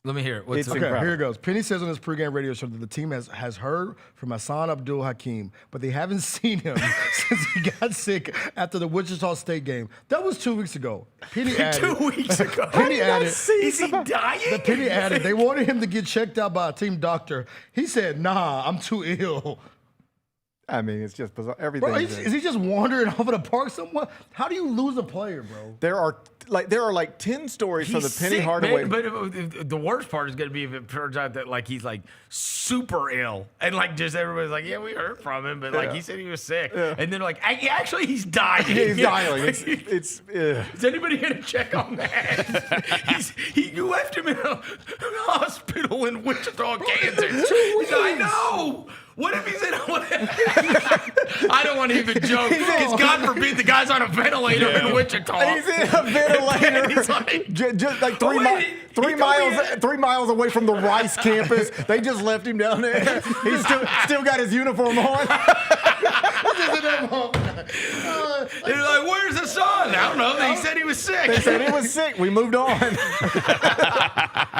Let me hear it. Okay, here it goes. Penny says on his pregame radio show that the team has heard from Hassan Abdul Hakim, but they haven't seen him since he got sick after the Wichita State game. That was 2 weeks ago. Penny added. 2 weeks ago. Penny added. Is he dying? The Penny added. They wanted him to get checked out by a team doctor. He said, "Nah, I'm too ill." I mean, it's just bizarre. Everything. Bro, is he just wandering off in the park somewhere? How do you lose a player, bro? There are like 10 stories from the Penny sick, Hardaway. Man, but the worst part is going to be if it turns out that like he's like super ill and like just everybody's like, yeah, we heard from him, but like he said he was sick, and then like actually he's dying. He's dying. It's Is anybody going to check on that? You left him in a hospital in Wichita, Kansas. I know. What if he's in I don't want to even joke, because God forbid the guy's on a ventilator in Wichita. He's in a ventilator. He's like, just like 3 miles away from the Rice campus. They just left him down there. He's still got his uniform on. They're like, where's the son? I don't know. They said he was sick. They said he was sick. We moved on.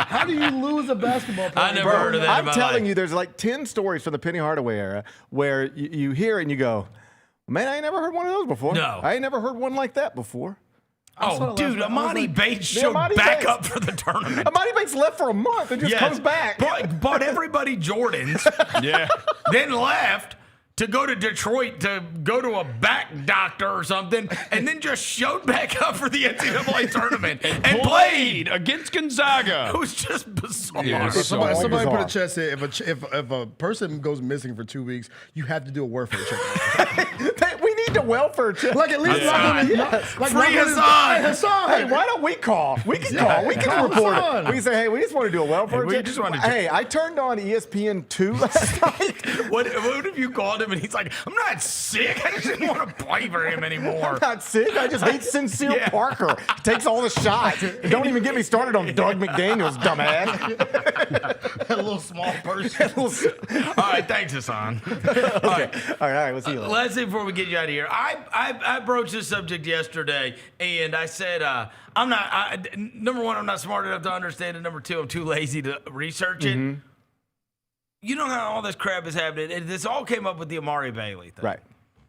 How do you lose a basketball player? I never heard of that. I'm telling you, there's like 10 stories from the Penny Hardaway era where you hear it and you go, man, I ain't never heard one of those before. No. I ain't never heard one like that before. Oh, dude, Amani Bates showed back up for the tournament. Amani Bates left for a month and just comes back. Bought everybody Jordans. Yeah. Then left to go to Detroit to go to a back doctor or something, and then just showed back up for the NCAA tournament and played against Gonzaga. It was just bizarre. Yeah, somebody put a check said if a person goes missing for 2 weeks, you have to do a welfare check. We need a welfare check. Like at least Free Hassan. Hey, why don't we call? We can call. We can report it. We can say, hey, we just want to do a welfare check. Hey, I turned on ESPN 2 last night. What if you called him and he's like, I'm not sick. I just didn't want to play for him anymore. I'm not sick. I just hate Sincere Parker. Takes all the shots. Don't even get me started on Doug McDaniels, dumbass. A little small person. All right, thanks, Hassan. All right. We'll see you later. Leslie, before we get you out of here, I broached this subject yesterday, and I said, number one, I'm not smart enough to understand it. Number two, I'm too lazy to research it. Mm-hmm. You know how all this crap is happening? And this all came up with the Amari Bailey thing. Right.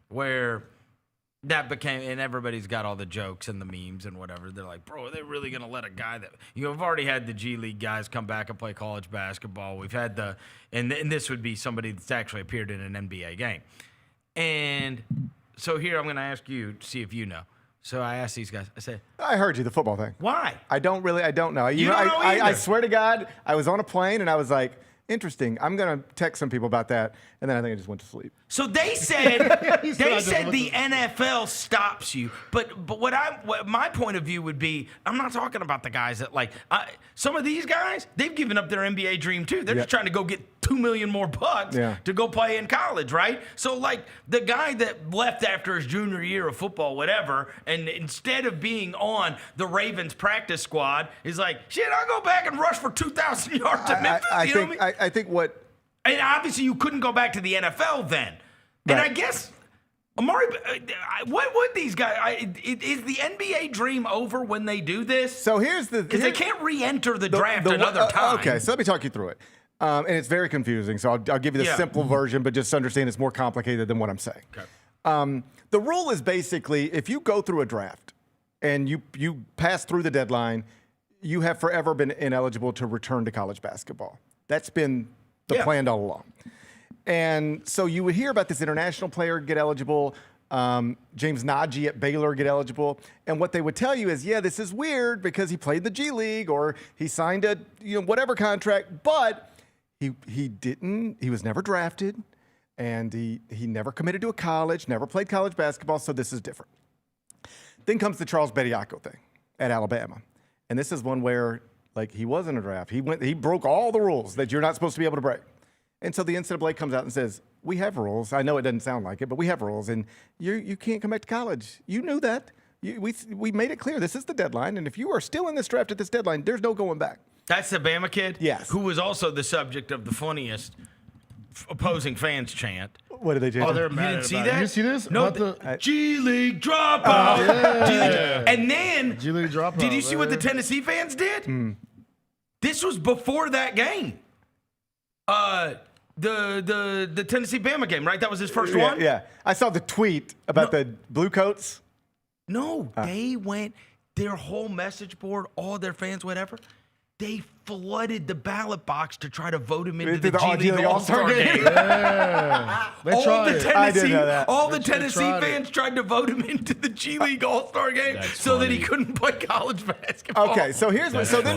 Where that became, and everybody's got all the jokes and the memes and whatever. They're like, bro, are they really going to let a guy that, we've already had the G League guys come back and play college basketball. We've had and this would be somebody that's actually appeared in an NBA game. And so here I'm going to ask you to see if you know. So I asked these guys, I said, I heard you, the football thing. Why? I don't know. You don't know either. I swear to God, I was on a plane and I was like, interesting. I'm going to text some people about that. And then I think I just went to sleep. So they said the NFL stops you. But what my point of view would be, I'm not talking about the guys that some of these guys, they've given up their NBA dream too. They're just trying to go get $2 million more bucks to go play in college, right? So like the guy that left after his junior year of football, whatever, and instead of being on the Ravens practice squad, is like, shit, I'll go back and rush for 2,000 yards at Memphis. I think what. And obviously you couldn't go back to the NFL then. And I guess, Amari, what would these guys? Is the NBA dream over when they do this? So here's the because they can't re-enter the draft another time. Okay, so let me talk you through it. And it's very confusing. So I'll give you the simple version, but just understand it's more complicated than what I'm saying. Okay. The rule is basically if you go through a draft and you pass through the deadline, you have forever been ineligible to return to college basketball. That's been the plan all along. And so you would hear about this international player get eligible, James Nagy at Baylor get eligible, and what they would tell you is, this is weird because he played the G League or he signed a whatever contract, but he was never drafted, and he never committed to a college, never played college basketball, so this is different. Then comes the Charles Bediako thing at Alabama, and this is one where he wasn't a draft. He broke all the rules that you're not supposed to be able to break. And so the NCAA comes out and says, we have rules. I know it doesn't sound like it, but we have rules, and you can't come back to college. You knew that. We made it clear. This is the deadline, and if you are still in this draft at this deadline, there's no going back. That's the Bama kid? Yes. Who was also the subject of the funniest opposing fans chant. What did they do? Oh, they're mad. You didn't see about that? Did you see this? No, G League dropout. And then, G League dropout. Did you see what the Tennessee fans did? This was before that game. The Tennessee Bama game, right? That was his first one? Yeah. I saw the tweet about the blue coats. No, they went, their whole message board, all their fans, whatever, they flooded the ballot box to try to vote him into the G League All-Star game. Yeah. They tried. All the Tennessee fans tried to vote him into the G League All-Star game that he couldn't play college basketball. Okay, so here's what. So then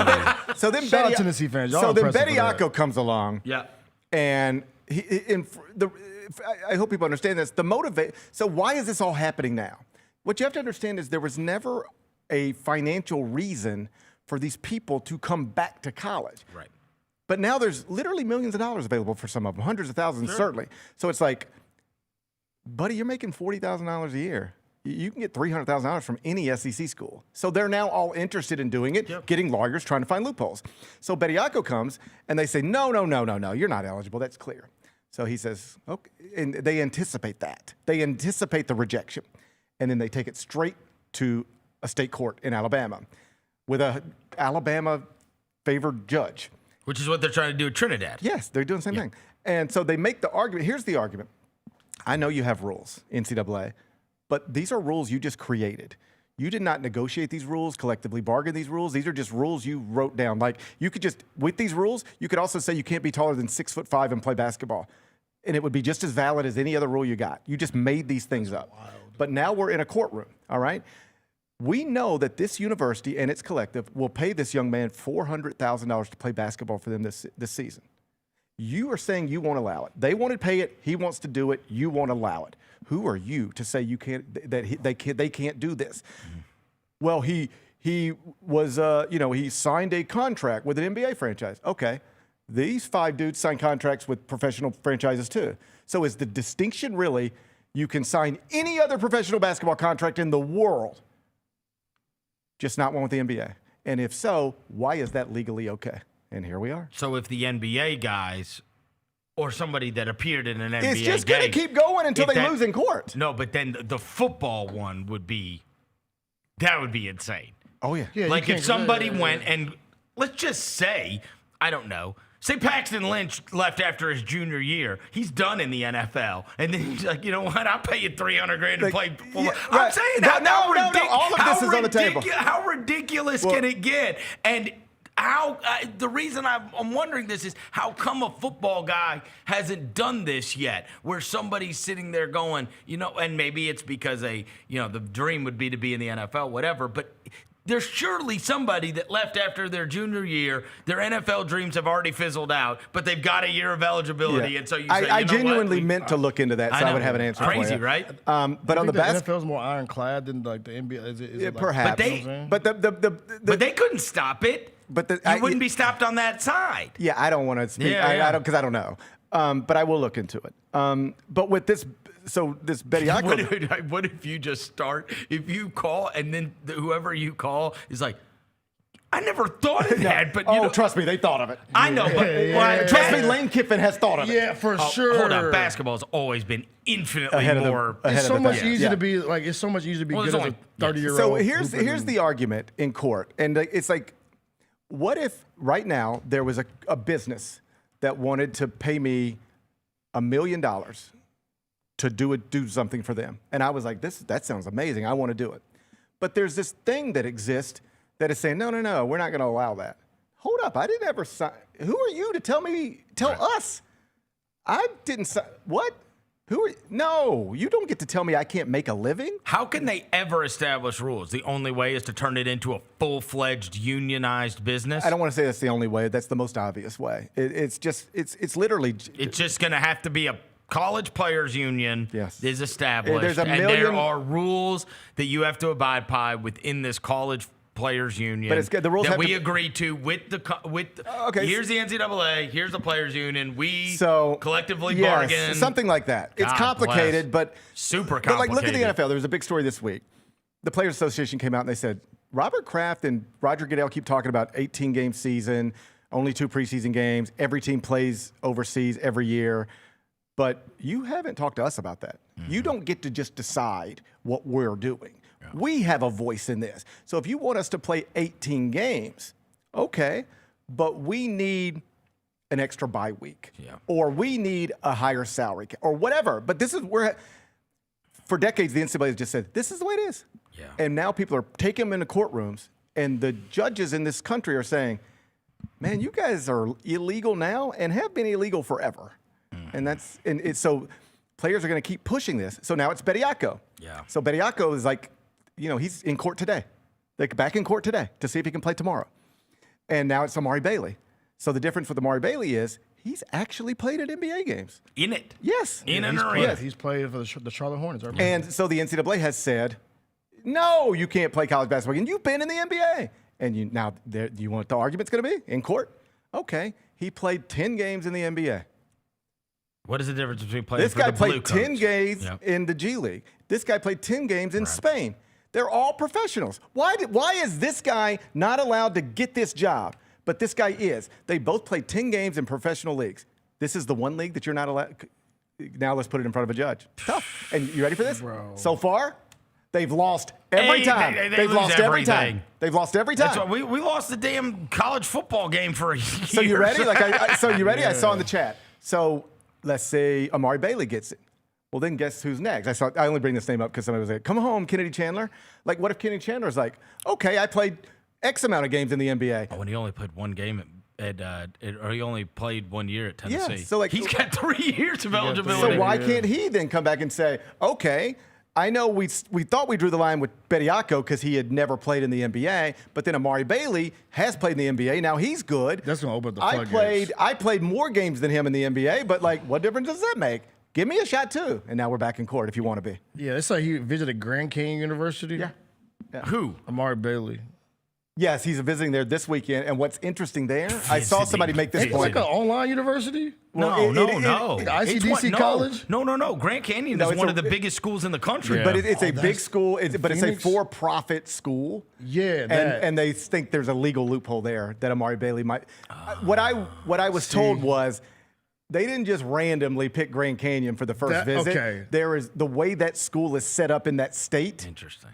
Shout out Tennessee fans. Y'all so then impressive for Bediako comes along. Yeah. And I hope people understand this. So why is this all happening now? What you have to understand is there was never a financial reason for these people to come back to college. Right. But now there's literally millions of dollars available for some of them, hundreds of thousands certainly. So it's like, buddy, you're making $40,000 a year. You can get $300,000 from any SEC school. So they're now all interested in doing it, getting lawyers, trying to find loopholes. So Bediako comes, and they say, no, you're not eligible. That's clear. So he says, okay. And they anticipate that. They anticipate the rejection. And then they take it straight to a state court in Alabama with a Alabama-favored judge. Which is what they're trying to do at Trinidad. Yes, they're doing the same thing. And so they make the argument. Here's the argument. I know you have rules, NCAA, but these are rules you just created. You did not negotiate these rules, collectively bargain these rules. These are just rules you wrote down. Like, you could just, with these rules, you could also say you can't be taller than 6'5" and play basketball. And it would be just as valid as any other rule you got. You just made these things up. Wild. But now we're in a courtroom, all right? We know that this university and its collective will pay this young man $400,000 to play basketball for them this season. You are saying you won't allow it. They want to pay it. He wants to do it. You won't allow it. Who are you to say you can't? They can't do this? Well, he was he signed a contract with an NBA franchise. Okay, these 5 dudes sign contracts with professional franchises too. So is the distinction really you can sign any other professional basketball contract in the world, just not one with the NBA? And if so, why is that legally okay? And here we are. So if the NBA guys or somebody that appeared in an NBA game. It's just going to keep going until they lose in court. No, but then the football one would be insane. Oh, yeah. Like if somebody went and let's just say, I don't know, say Paxton Lynch left after his junior year. He's done in the NFL. And then he's like, you know what? I'll pay you $300,000 to play football. Yeah, right. I'm saying that. No. All of this is on the table. How ridiculous can it get? And the reason I'm wondering this is how come a football guy hasn't done this yet, where somebody's sitting there going, and maybe it's because the dream would be to be in the NFL, whatever, but there's surely somebody that left after their junior year, their NFL dreams have already fizzled out, but they've got a year of eligibility, and so you say, I genuinely meant to look into that, so I would have an answer for you. Crazy, right? But on the NFL's more ironclad than like the NBA. Is it perhaps. But they couldn't stop it. But you wouldn't be stopped on that side. Yeah, I don't want to speak. Because I don't know. But I will look into it. But with this, this Bediako. What if you just start? If you call and then whoever you call is like, I never thought of that, but you know, trust me, they thought of it. I know, but Trust me, Lane Kiffin has thought of it. Yeah, for sure. Hold on, basketball's always been infinitely Ahead of the- more. ahead It's of so the much thing. easier to be like. It's so much easier to be good as a 30-year-old. So here's the argument in court, and it's like, what if right now there was a business that wanted to pay me $1 million to do something for them, and I was like, that sounds amazing. I want to do it, but there's this thing that exists that is saying, no, we're not going to allow that. Hold up, I didn't ever sign. Who are you to tell us? I didn't sign. What? No, you don't get to tell me I can't make a living. How can they ever establish rules? The only way is to turn it into a full-fledged unionized business? I don't want to say that's the only way. That's the most obvious way. It's literally. It's just going to have to be a college players union is established. There's a and million. there are rules that you have to abide by within this college players union But the rules that have we to agreed to with here's the NCAA, here's the players union, we collectively bargain. Something like that. It's complicated, but super complicated. But like, look at the NFL. There was a big story this week. The Players Association came out and they said, Robert Kraft and Roger Goodell keep talking about 18-game season, only 2 preseason games, every team plays overseas every year, but you haven't talked to us about that. You don't get to just decide what we're doing. We have a voice in this. So if you want us to play 18 games, okay, but we need an extra bye week, or we need a higher salary, or whatever. But this is where, for decades, the NCAA has just said, this is the way it is. Yeah. And now people are taking them into courtrooms, and the judges in this country are saying, man, you guys are illegal now and have been illegal forever. And so players are going to keep pushing this. So now it's Bediako. Yeah. So Bediako is like, he's in court today. They're back in court today to see if he can play tomorrow. And now it's Amari Bailey. So the difference with Amari Bailey is he's actually played at NBA games. In it. Yes. In an arena. He's played for the Charlotte Hornets. And so the NCAA has said, no, you can't play college basketball. And you've been in the NBA. And you want what the argument's going to be? In court? Okay. He played 10 games in the NBA. What is the difference between playing This for guy the Blue played 10 Coats? games in the G League. This guy played 10 games in Spain. They're all professionals. Why is this guy not allowed to get this job? But this guy is. They both played 10 games in professional leagues. This is the one league that you're not allowed. Now let's put it in front of a judge. Tough. And you ready for this? Bro. So far, they've lost every time. They've lost every time. They've lost every time. That's why we lost the damn college football game for a year. So you ready? So you ready? I saw in the chat. So let's say Amari Bailey gets it. Well, then guess who's next? I only bring this name up because somebody was like, come home, Kennedy Chandler. Like, what if Kennedy Chandler's like, okay, I played X amount of games in the NBA. Oh, when he only played one game or he only played 1 year at Tennessee. Yeah, so he's got 3 years of eligibility. So why can't he then come back and say, okay, I know we thought we drew the line with Bediako because he had never played in the NBA, but then Amari Bailey has played in the NBA. Now he's good. That's going to open the floodgates. I played more games than him in the NBA, but like, what difference does that make? Give me a shot too. And now we're back in court if you want to be. Yeah, it's like he visited Grand Canyon University. Yeah. Who? Amari Bailey. Yes, he's visiting there this weekend. And what's interesting there, I saw somebody make this point. It's like an online university? No. The ICDC college? No. Grand Canyon is one of the biggest schools in the country. Yeah. But it's a big school, but it's a for-profit school. Yeah, and they think there's a legal loophole there that Amari Bailey might. What I was told was they didn't just randomly pick Grand Canyon for the first visit. Okay. There is the way that school is set up in that state. Interesting.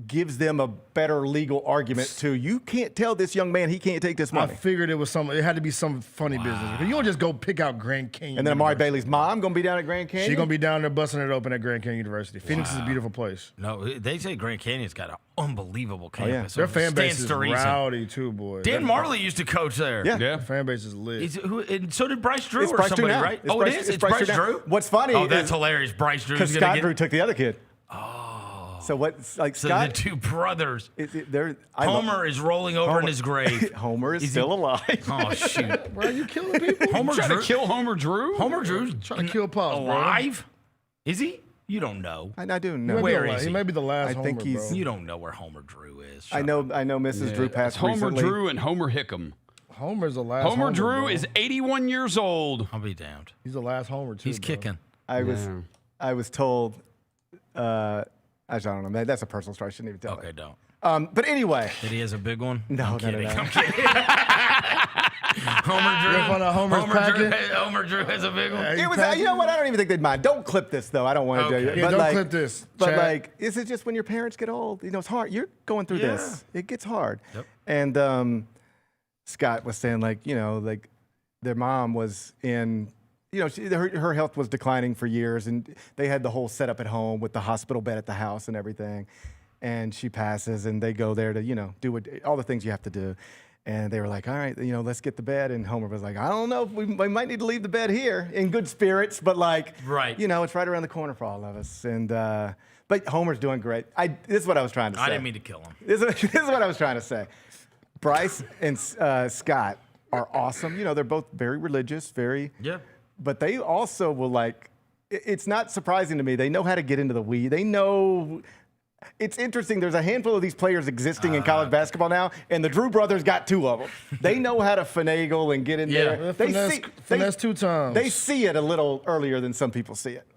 Gives them a better legal argument to you can't tell this young man he can't take this money. I figured it had to be some funny business. You don't just go pick out Grand Canyon. And then Amari Bailey's mom gonna be down at Grand Canyon. She's gonna be down there busting it open at Grand Canyon University. Phoenix is a beautiful place. No, they say Grand Canyon's got an unbelievable campus. Their fan base is rowdy too, boy. Dan Marley used to coach there. Yeah. The fan base is lit. And so did Bryce Drew It's or Bryce somebody, Drew now. right? It's Bryce Drew. What's funny? Oh, that's hilarious. Bryce Drew because Scott Drew took the other kid. Oh. So Scott? The two brothers. Homer is rolling over in his grave. Homer is still alive. Oh shoot! Bro, are you killing people? Homer trying to kill Homer Drew? Homer Drew's trying to kill Pops, alive? Bro. Is he? You don't know. I do know. Where is he? He may be the last. I think Homer, bro. You don't know where Homer Drew is. I know. Mrs. Drew passed Homer recently. Drew and Homer Hickam. Homer's the last. Homer Drew bro. is 81 years old. I'll be damned. He's the last Homer too. He's kicking. I was told. I don't know. That's a personal story. I shouldn't even tell. Okay, don't. But anyway. That he has a big one? No, I'm kidding. no. I'm kidding. Homer Drew has a big one. It was, you know what? I don't even think they'd mind. Don't clip this, though. I don't want to do it. Yeah, But don't like, clip this. But Chad. like, is it just when your parents get old? You know, it's hard. You're going through this. It gets hard. Yep. And Scott was saying, like, you know, like their mom was in, you know, her health was declining for years, and they had the whole setup at home with the hospital bed at the house and everything. And she passes, and they go there to, you know, do all the things you have to do. And they were like, all right, you know, let's get the bed. And Homer was like, I don't know if we might need to leave the bed here in good spirits, but like, you know, it's right around the corner for all of us. And but Homer's doing great. This is what I was trying to say. I didn't mean to kill him. This is what I was trying to say. Bryce and Scott are awesome. You know, they're both very religious, but they also will like, it's not surprising to me. They know how to get into the weeds. They know. It's interesting. There's a handful of these players existing in college basketball now, and the Drew brothers got 2 of them. They know how to finagle and get in there. Finesse 2 times. They see it a little earlier than some people see it.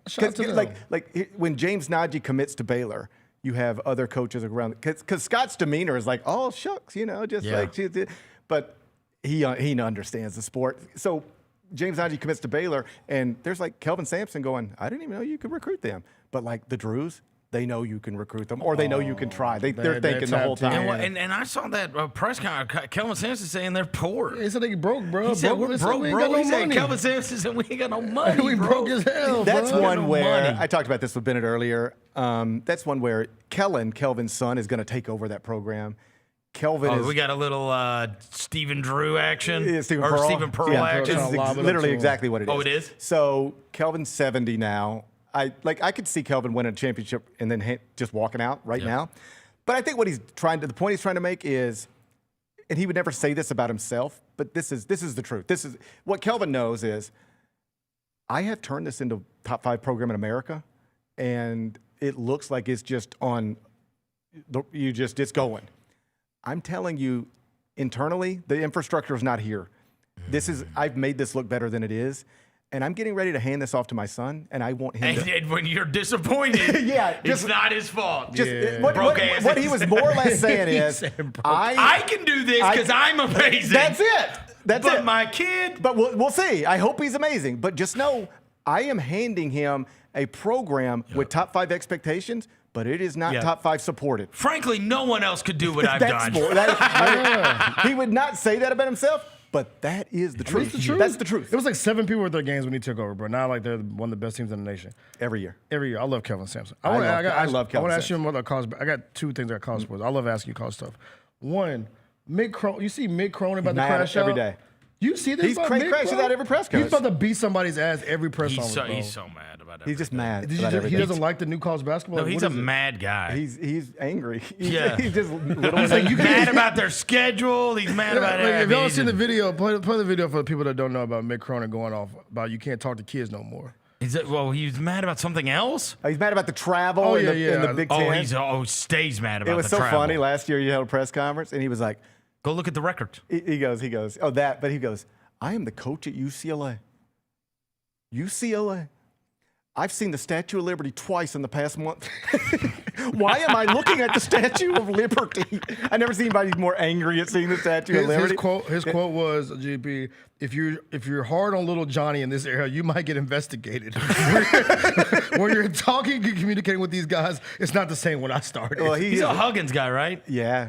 Like when James Nagy commits to Baylor, you have other coaches around. Because Scott's demeanor is like, oh, shucks, you know, just like. But he understands the sport. So James Nagy commits to Baylor, and there's like Kelvin Sampson going, I didn't even know you could recruit them. But like the Drews, they know you can recruit them, or they know you can try. They're thinking the whole time. And I saw that press conference. Kelvin Sampson saying they're poor. He said they broke, bro. He said we're broke, bro. He said Kelvin Sampson said we ain't got no money, we broke as hell, That's bro. one where I talked about this with Bennett earlier. That's one where Kelvin's son, is going to take over that program. We got a little Stephen Drew action. Yeah, Stephen Pearl action. It's literally exactly what it is. Oh, it is? So Kelvin's 70 now. I could see Kelvin winning a championship and then just walking out now. But I think what the point he's trying to make is, and he would never say this about himself, but this is the truth. This is what Kelvin knows is, I have turned this into top 5 program in America, and it looks like it's just it's going. I'm telling you, internally, the infrastructure is not here. I've made this look better than it is. And I'm getting ready to hand this off to my son, and I want him And when you're disappointed, it's not his fault. What he was more or less saying is, I can do this because I'm amazing. That's it. But my kid. But we'll see. I hope he's amazing. But just know, I am handing him a program with top 5 expectations, but it is not top 5 supported. Frankly, no one else could do what I've done. He would not say that about himself. But that is the truth. That's the truth. It was like 7 people at their games when he took over, bro. Now, like, they're one of the best teams in the nation. Every year. I love Kelvin Sampson. I love Kelvin I want to ask you about college. I got 2 things about college sports. I love asking you college stuff. One, Mick Cronin. You see Mick Cronin about to crash out every day. You see this? He crashes out every press conference. He's about to beat somebody's ass every press conference. He's so mad about it. He's just mad. He doesn't like the new college basketball. No, he's a mad guy. He's angry. He's just mad about their schedule. He's mad about everything. If y'all seen the video, play the video for the people that don't know about Mick Cronin going off about you can't talk to kids no more. He's mad about something else? He's mad about the travel in the Big Ten. He stays mad about the travel. It was so funny. Last year you held a press conference, and he was like, go look at the records. He goes, oh, that. But he goes, I am the coach at UCLA. UCLA. I've seen the Statue of Liberty twice in the past month. Why am I looking at the Statue of Liberty? I never seen anybody more angry at seeing the Statue of Liberty. His quote was, GP, if you're hard on little Johnny in this era, you might get investigated. When you're talking and communicating with these guys, it's not the same when I started. Well, he's a Huggins guy, right? Yeah.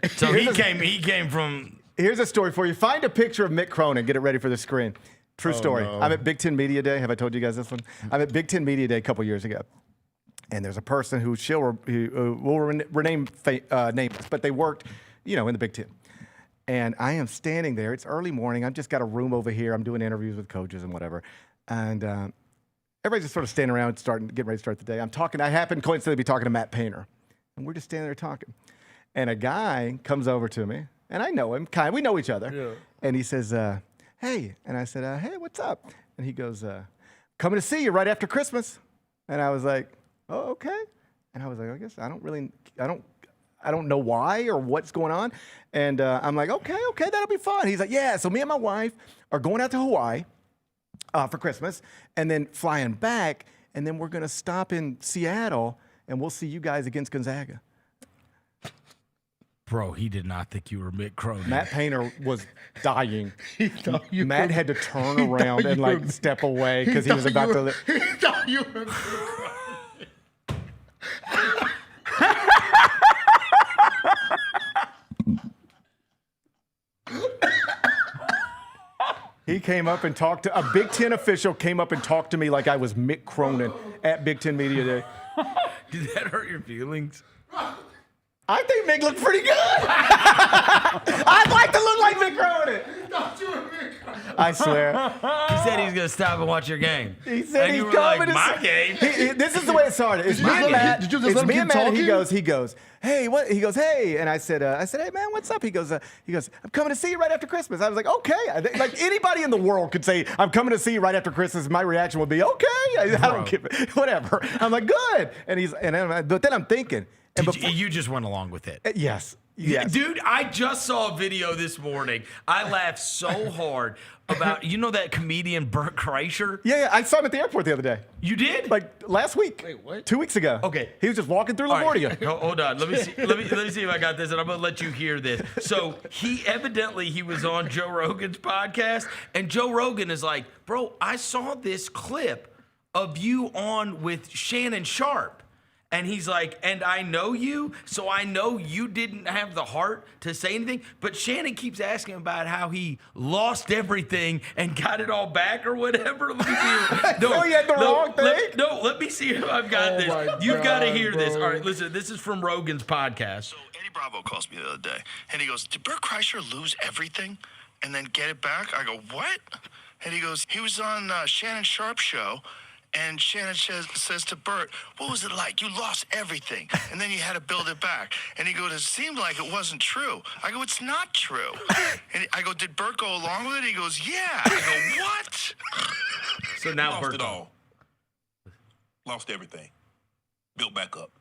So he came from. Here's a story for you. Find a picture of Mick Cronin. Get it ready for the screen. True story. No. I'm at Big Ten Media Day. Have I told you guys this one? I'm at Big Ten Media Day a couple years ago. And there's a person who will rename nameless, but they worked, in the Big Ten. And I am standing there. It's early morning. I've just got a room over here. I'm doing interviews with coaches and whatever. And everybody's just sort of standing around, getting ready to start the day. I'm talking. I happen coincidentally to be talking to Matt Painter. And we're just standing there talking. And a guy comes over to me, and I know him. We know each other. Yeah. And he says, hey. And I said, hey, what's up? And he goes, coming to see you right after Christmas. And I was like, oh, okay. And I was like, I guess I don't know why or what's going on. And I'm like, okay, that'll be fun. He's like, yeah. So me and my wife are going out to Hawaii for Christmas and then flying back. And then we're going to stop in Seattle and we'll see you guys against Gonzaga. Bro, he did not think you were Mick Cronin. Matt Painter was dying. you Matt were- had to turn around and like step away because he was about to. He thought you were. He came up and talked to a Big Ten official. Came up and talked to me like I was Mick Cronin at Big Ten Media Day. Did that hurt your feelings? I think Mick looked pretty good. I'd like to look like Mick Cronin. I swear. He said he's going to stop and watch your game. He said and he's you were coming like, to my see- game? This is the way it started. It's me and Matt. Did you just It's let him me keep and Matt, and talking? he goes, hey, what? He goes, hey, and I said, hey man, what's up? He goes, I'm coming to see you right after Christmas. I was like, okay. Like anybody in the world could say, I'm coming to see you right after Christmas. My reaction would be, okay. I don't give it, whatever. I'm like, good. But then I'm thinking, You just went along with it. Yes. Yes. Dude, I just saw a video this morning. I laughed so hard about, that comedian Bert Kreischer? Yeah, I saw him at the airport the other day. You did? Like last week. Wait, what? 2 weeks ago. Okay. He was just walking through All right. LaGuardia. Hold on. Let me see if I got this, and I'm gonna let you hear this. So he was on Joe Rogan's podcast, and Joe Rogan is like, bro, I saw this clip of you on with Shannon Sharp. And he's like, and I know you, so I know you didn't have the heart to say anything. But Shannon keeps asking about how he lost everything and got it all back or whatever. Let me see. So he had the wrong thing? Let me see if I've got this. You've got to hear this. All right, listen, this is from Rogan's podcast. So Eddie Bravo calls me the other day, and he goes, did Bert Kreischer lose everything and then get it back? I go, what? And he goes, he was on Shannon Sharp's show, and Shannon says to Bert, what was it like? You lost everything, and then you had to build it back. And he goes, it seemed like it wasn't true. I go, it's not true. And I go, did Bert go along with it? He goes, yeah. I go, what? So now Lost Bert it all. Lost everything. Built back up.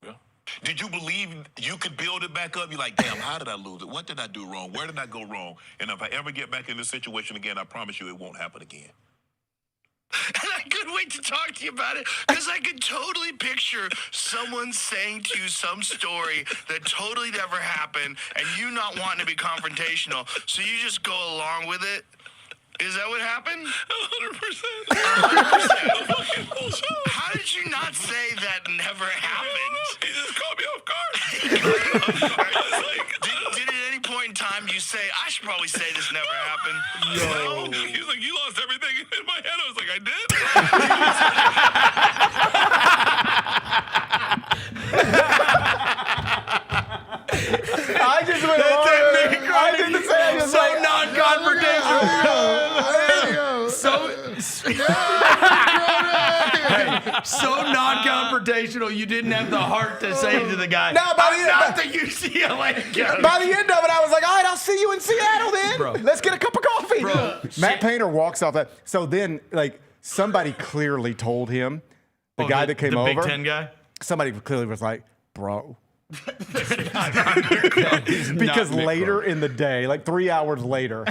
Yeah. Did you believe you could build it back up? You're like, damn, how did I lose it? What did I do wrong? Where did I go wrong? And if I ever get back in this situation again, I promise you it won't happen again. And I couldn't wait to talk to you about it because I could totally picture someone saying to you some story that totally never happened and you not wanting to be confrontational, so you just go along with it. Is that what happened? 100%. 100%. How did you not say that never happened? He just caught me off guard. Did at any point in time you say, I should probably say this never happened? No. He was like, you lost everything. In my head, I was like, I just went along with it. I did the same. So non-confrontational. So non-confrontational, you didn't have the heart to say to the guy, No, by the end, not the UCLA coach. By the end of it, I was like, all right, I'll see you in Seattle then. Bro. Let's get a cup of coffee. Bro. Matt Painter walks off that. So then, like, somebody clearly told him, the guy that came the over. Big Ten guy? Somebody clearly was like, bro. He's Because not later in the day, like 3 hours later,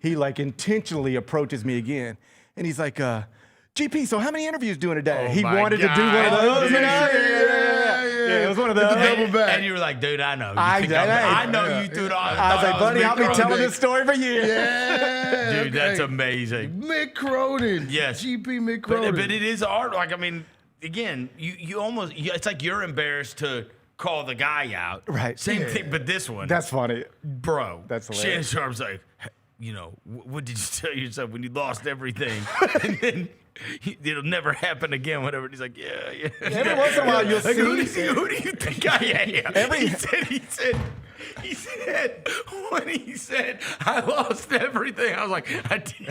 he like intentionally approaches me again. And he's like, GP, so how many interviews do in a day? Oh he my wanted to do one of God. those. Yeah, Yeah, it was one of those. And you were like, dude, I know. I know you threw it on. I was like, buddy, I'll be telling this story for years. Yeah. Dude, that's amazing. Mick Cronin. Yes. GP Mick Cronin. But it is hard. Like, I mean, again, you almost, it's like you're embarrassed to call the guy out. Right. Same thing, but this one. That's funny. Bro. That's Shannon hilarious. Sharp's like, what did you tell yourself when you lost everything? And then it'll never happen again, whatever. And he's like, yeah. Every once in a while, you'll Like, see. who do you think I am? He said, when he said, I lost everything, I was like, I did.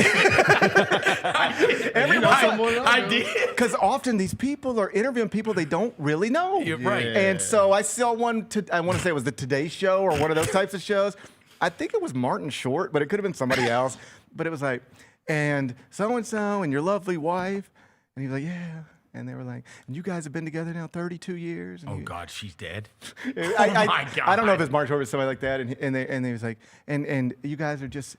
I did. Because often these people are interviewing people they don't really know. You're right. And so I saw one, I want to say it was the Today Show or one of those types of shows. I think it was Martin Short, but it could have been somebody else. But it was like, and so-and-so and your lovely wife. And he was like, yeah. And they were like, and you guys have been together now 32 years. And God, she's dead. My God. I don't know if it's Martin Short or somebody like that. And they was like, and you guys are just,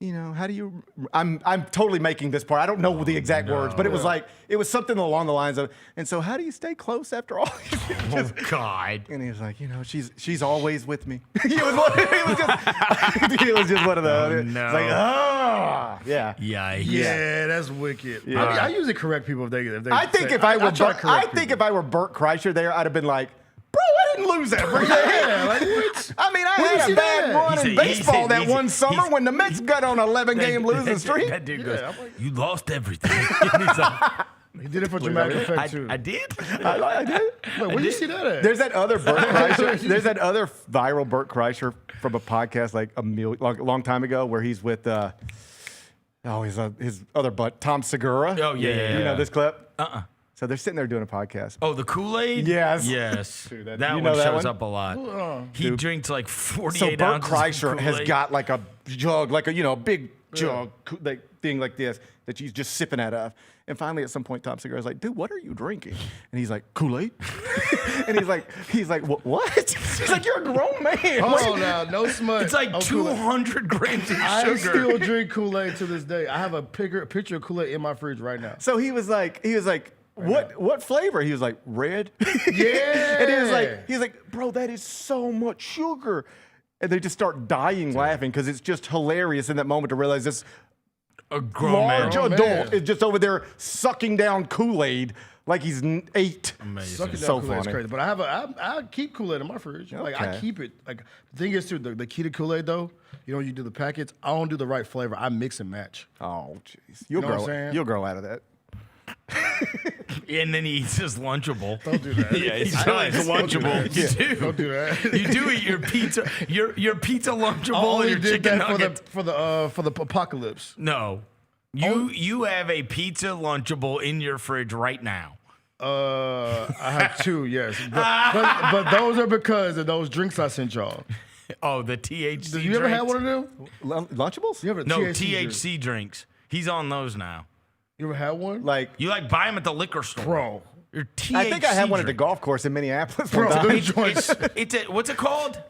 you know, how do you? I'm totally making this part. I don't know the exact words, but it was like it was something along the lines of. And so, how do you stay close after all? Oh God! And he was like, you know, she's always with me. it was just one of those. No. It's like, yeah. Yikes. Yeah, that's wicked. Yeah. I usually correct people if they. I think if I were Bert Kreischer there, I'd have been like, bro, I didn't lose everything. Yeah, like what? I mean, I had a bad run in baseball that one summer when the Mets got on an 11-game losing streak. That dude goes, you lost everything. He's like, he did it for dramatic effect too. I did. I did. Wait, where'd you see that at? There's that other Bert Kreischer. There's that other viral Bert Kreischer from a podcast like a long time ago where he's with his other butt, Tom Segura. Oh yeah. You know this clip? Uh-uh. So they're sitting there doing a podcast. Oh, the Kool-Aid? Yes. Yes. Dude, that you one know that shows one? up a lot. He drinks like 48 so Bert ounces Kreischer of has Kool-Aid. got like a jug, like a big jug thing like this that he's just sipping out of. And finally, at some point, Tom Segura's like, "Dude, what are you drinking?" And he's like, "Kool-Aid." And he's like, "What?" He's like, "You're a grown man." Oh, now, no smut. It's like 200 grams of sugar. I still drink Kool-Aid to this day. I have a picture of Kool-Aid in my fridge right now. So he was like, what flavor? He was like, red. Yeah. And he was like, bro, that is so much sugar. And they just start dying laughing because it's just hilarious in that moment to realize this a grown large man. adult is just over there sucking down Kool-Aid like he's 8. Amazing. Sucking down So Kool-Aid is funny. crazy. But I keep Kool-Aid in my fridge. Like I Okay. keep it. Like the thing is too, the key to Kool-Aid though, you do the packets. I don't do the right flavor. I mix and match. Oh, jeez. You know what I'm saying? You'll grow out of that. And then he eats his Lunchable. Don't do that. Yeah, it's Lunchable. You do. Don't do that. You do eat your pizza, your pizza Lunchable I only and your did chicken that nugget. for the apocalypse. No. You have a pizza Lunchable in your fridge right now. I have 2, yes, but those are because of those drinks I sent y'all. Oh, the THC. Did you ever have drinks? one of them? Lunchables? You ever No, THC THC drinks. He's on those now. You ever had one? You buy them at the liquor store, Bro. Your THC I think I had one at the drink. golf course in Minneapolis. Bro, one time. those joints. What's it called?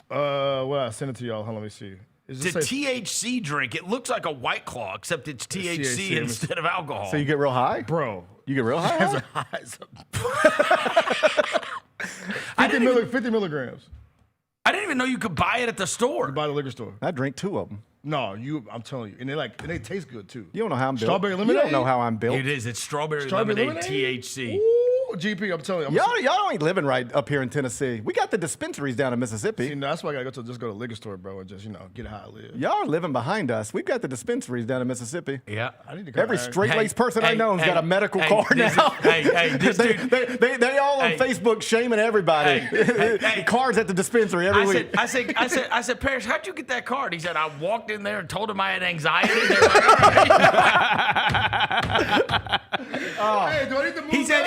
Well, I sent it to y'all. Hold on, let me see. It's a THC drink. It looks like a White Claw, except it's THC THC. instead of alcohol. So you get real high? Bro. You get real high? That's a high. 50 milligrams. I didn't even know you could buy it at the store. You buy the liquor store. I drink 2 of them. No, I'm telling you. And they taste good too. You don't know how I'm built. Strawberry lemonade? You don't know how I'm built. It is. It's strawberry Strawberry lemonade, THC. Ooh, GP, I'm telling you. Y'all ain't living right up here in Tennessee. We got the dispensaries down in Mississippi. See, that's why I gotta go to the liquor store, bro, and just get how I live. Y'all are living behind us. We've got the dispensaries down in Mississippi. Yeah. I need to go. Every straight-laced person I know has got a medical hey, card this now. this dude. They all on Facebook shaming everybody. Cards at the dispensary every week. I said, Parrish, how'd you get that card? He said, I walked in there and told him I had anxiety. They're like, all right. Hey, do I need to move He said,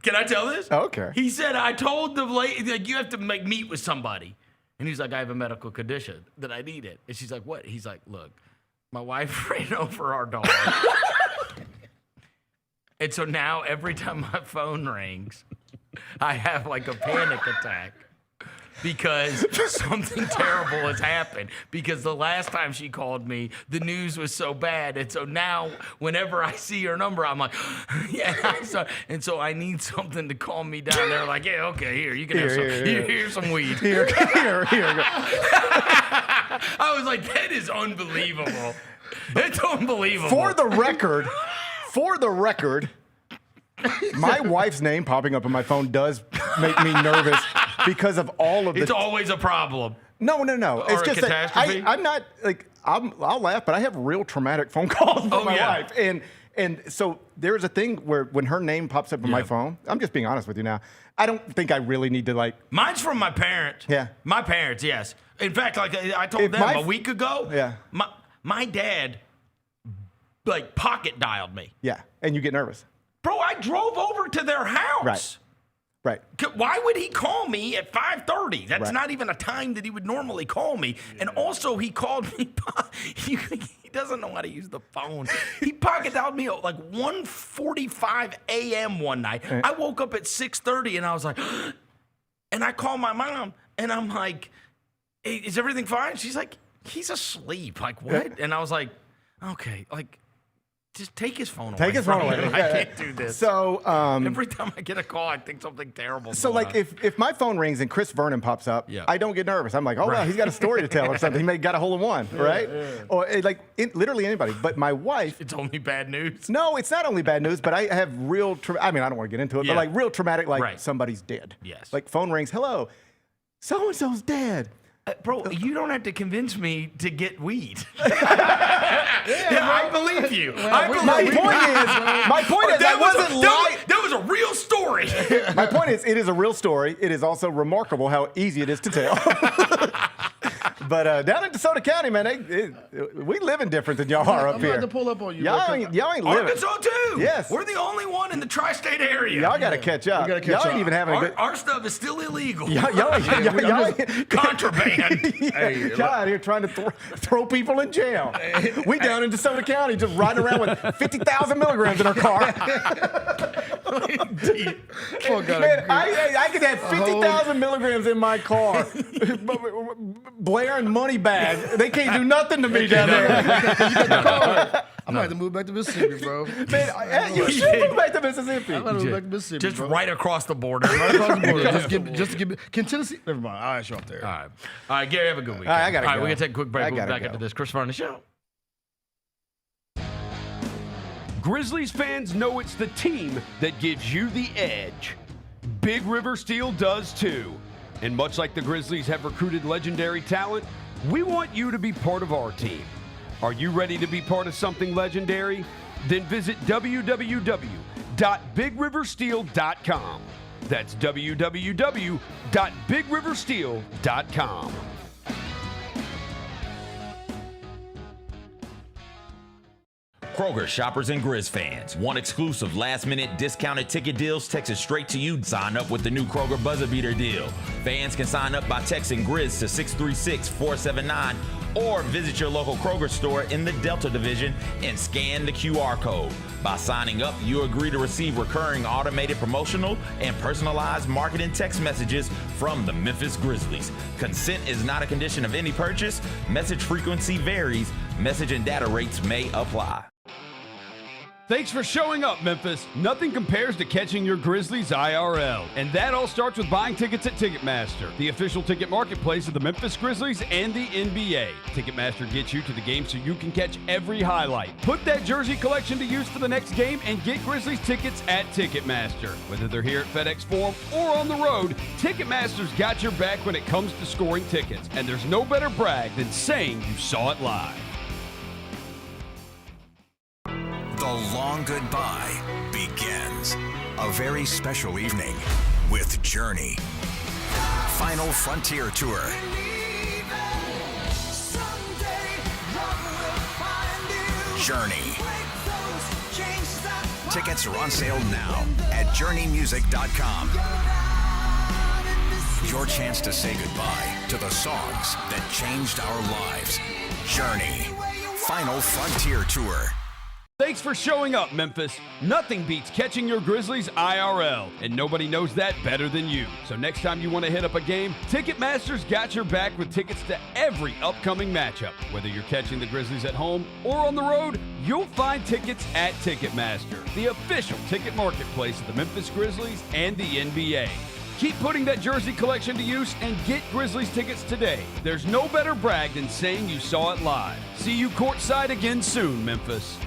can I tell this? Okay. He said, I told the lady, like, you have to meet with somebody. And he's like, I have a medical condition that I need it. And she's like, what? He's like, look, my wife ran over our dog. And so now every time my phone rings, I have like a panic attack because something terrible has happened. Because the last time she called me, the news was so bad. And so now whenever I see her number, I'm like, yeah. And so I need something to calm me down. They're like, yeah, okay, here, you can have some. Here's some weed. Here. I was like, that is unbelievable. It's unbelievable. For the record, my wife's name popping up on my phone does make me nervous because of all of the. It's always a problem. No. Or It's a just catastrophe? that I'm not like I'll laugh, but I have real traumatic phone calls from my wife, and so there's a thing where when her name pops up on my phone, I'm just being honest with you now. I don't think I really need to like. Mine's from my parents. Yeah. My parents, yes. In fact, like I told them a week ago. Yeah. My dad, like pocket dialed me. Yeah, and you get nervous. Bro, I drove over to their house. Right. Why would he call me at 5:30? That's Right. not even a time that he would normally call me. And also, he called me. He doesn't know how to use the phone. He pocket dialed me at like 1:45 a.m. one night. I woke up at 6:30 and I was like, and I called my mom and I'm like, hey, is everything fine? She's like, he's asleep. Like, what? And I was like, okay, like, just take his phone away. Take his phone away. I can't do this. So every time I get a call, I think something terrible. So like if my phone rings and Chris Vernon pops up, I don't get nervous. I'm like, oh, wow, he's got a story to tell or something. He may got a hole in one, right? Or literally anybody. But my wife. It's only bad news. No, it's not only bad news, but I have real. I mean, I don't want to get into it, but like real traumatic. Like somebody's dead. Yes. Like phone rings. Hello, so and so's dead. Bro, you don't have to convince me to get weed. I believe you. My point is, I wasn't lying. That was a real story. My point is, it is a real story. It is also remarkable how easy it is to tell. But down in DeSoto County, man, we living different than y'all are up here. I'm about to pull up on you. Y'all ain't living. Arkansas too. Yes. We're the only one in the tri-state area. Y'all got to catch up. Y'all ain't even having a good. Our stuff is still illegal. Y'all contraband. Y'all out here trying to throw people in jail. We down in DeSoto County just riding around with 50,000 milligrams in our car. Man, I could have 50,000 milligrams in my car. Blair and money bag. They can't do nothing to me down there. I'm going to move back to Mississippi, bro. Man, you should move back to Mississippi. I'm going to move back to Mississippi, Just bro. right across the border. Right across the border. Just to give me. Can Tennessee? Never mind. I'll ask you up there. All right, Gary, have a good week. All right, I got to go. All right, we're going to take a quick break. We'll be back go. after this. Chris Vernon Show. Grizzlies fans know it's the team that gives you the edge. Big River Steel does too. And much like the Grizzlies have recruited legendary talent, we want you to be part of our team. Are you ready to be part of something legendary? Then visit www.bigriversteel.com. That's www.bigriversteel.com. Kroger shoppers and Grizz fans. Want exclusive last-minute discounted ticket deals texted straight to you? Sign up with the new Kroger Buzzer Beater deal. Fans can sign up by texting Grizz to 636-479 or visit your local Kroger store in the Delta Division and scan the QR code. By signing up, you agree to receive recurring automated promotional and personalized marketing text messages from the Memphis Grizzlies. Consent is not a condition of any purchase. Message frequency varies. Message and data rates may apply. Thanks for showing up, Memphis. Nothing compares to catching your Grizzlies IRL. And that all starts with buying tickets at Ticketmaster, the official ticket marketplace of the Memphis Grizzlies and the NBA. Ticketmaster gets you to the game so you can catch every highlight. Put that jersey collection to use for the next game and get Grizzlies tickets at Ticketmaster. Whether they're here at FedEx Forum or on the road, Ticketmaster's got your back when it comes to scoring tickets. And there's no better brag than saying you saw it live. The long goodbye begins. A very special evening with Journey. Final Frontier Tour. Journey. Tickets are on sale now at journeymusic.com. Your chance to say goodbye to the songs that changed our lives. Journey. Final Frontier Tour. Thanks for showing up, Memphis. Nothing beats catching your Grizzlies IRL, and nobody knows that better than you. So next time you want to hit up a game, Ticketmaster's got your back with tickets to every upcoming matchup. Whether you're catching the Grizzlies at home or on the road, you'll find tickets at Ticketmaster, the official ticket marketplace of the Memphis Grizzlies and the NBA. Keep putting that jersey collection to use and get Grizzlies tickets today. There's no better brag than saying you saw it live. See you courtside again soon, Memphis.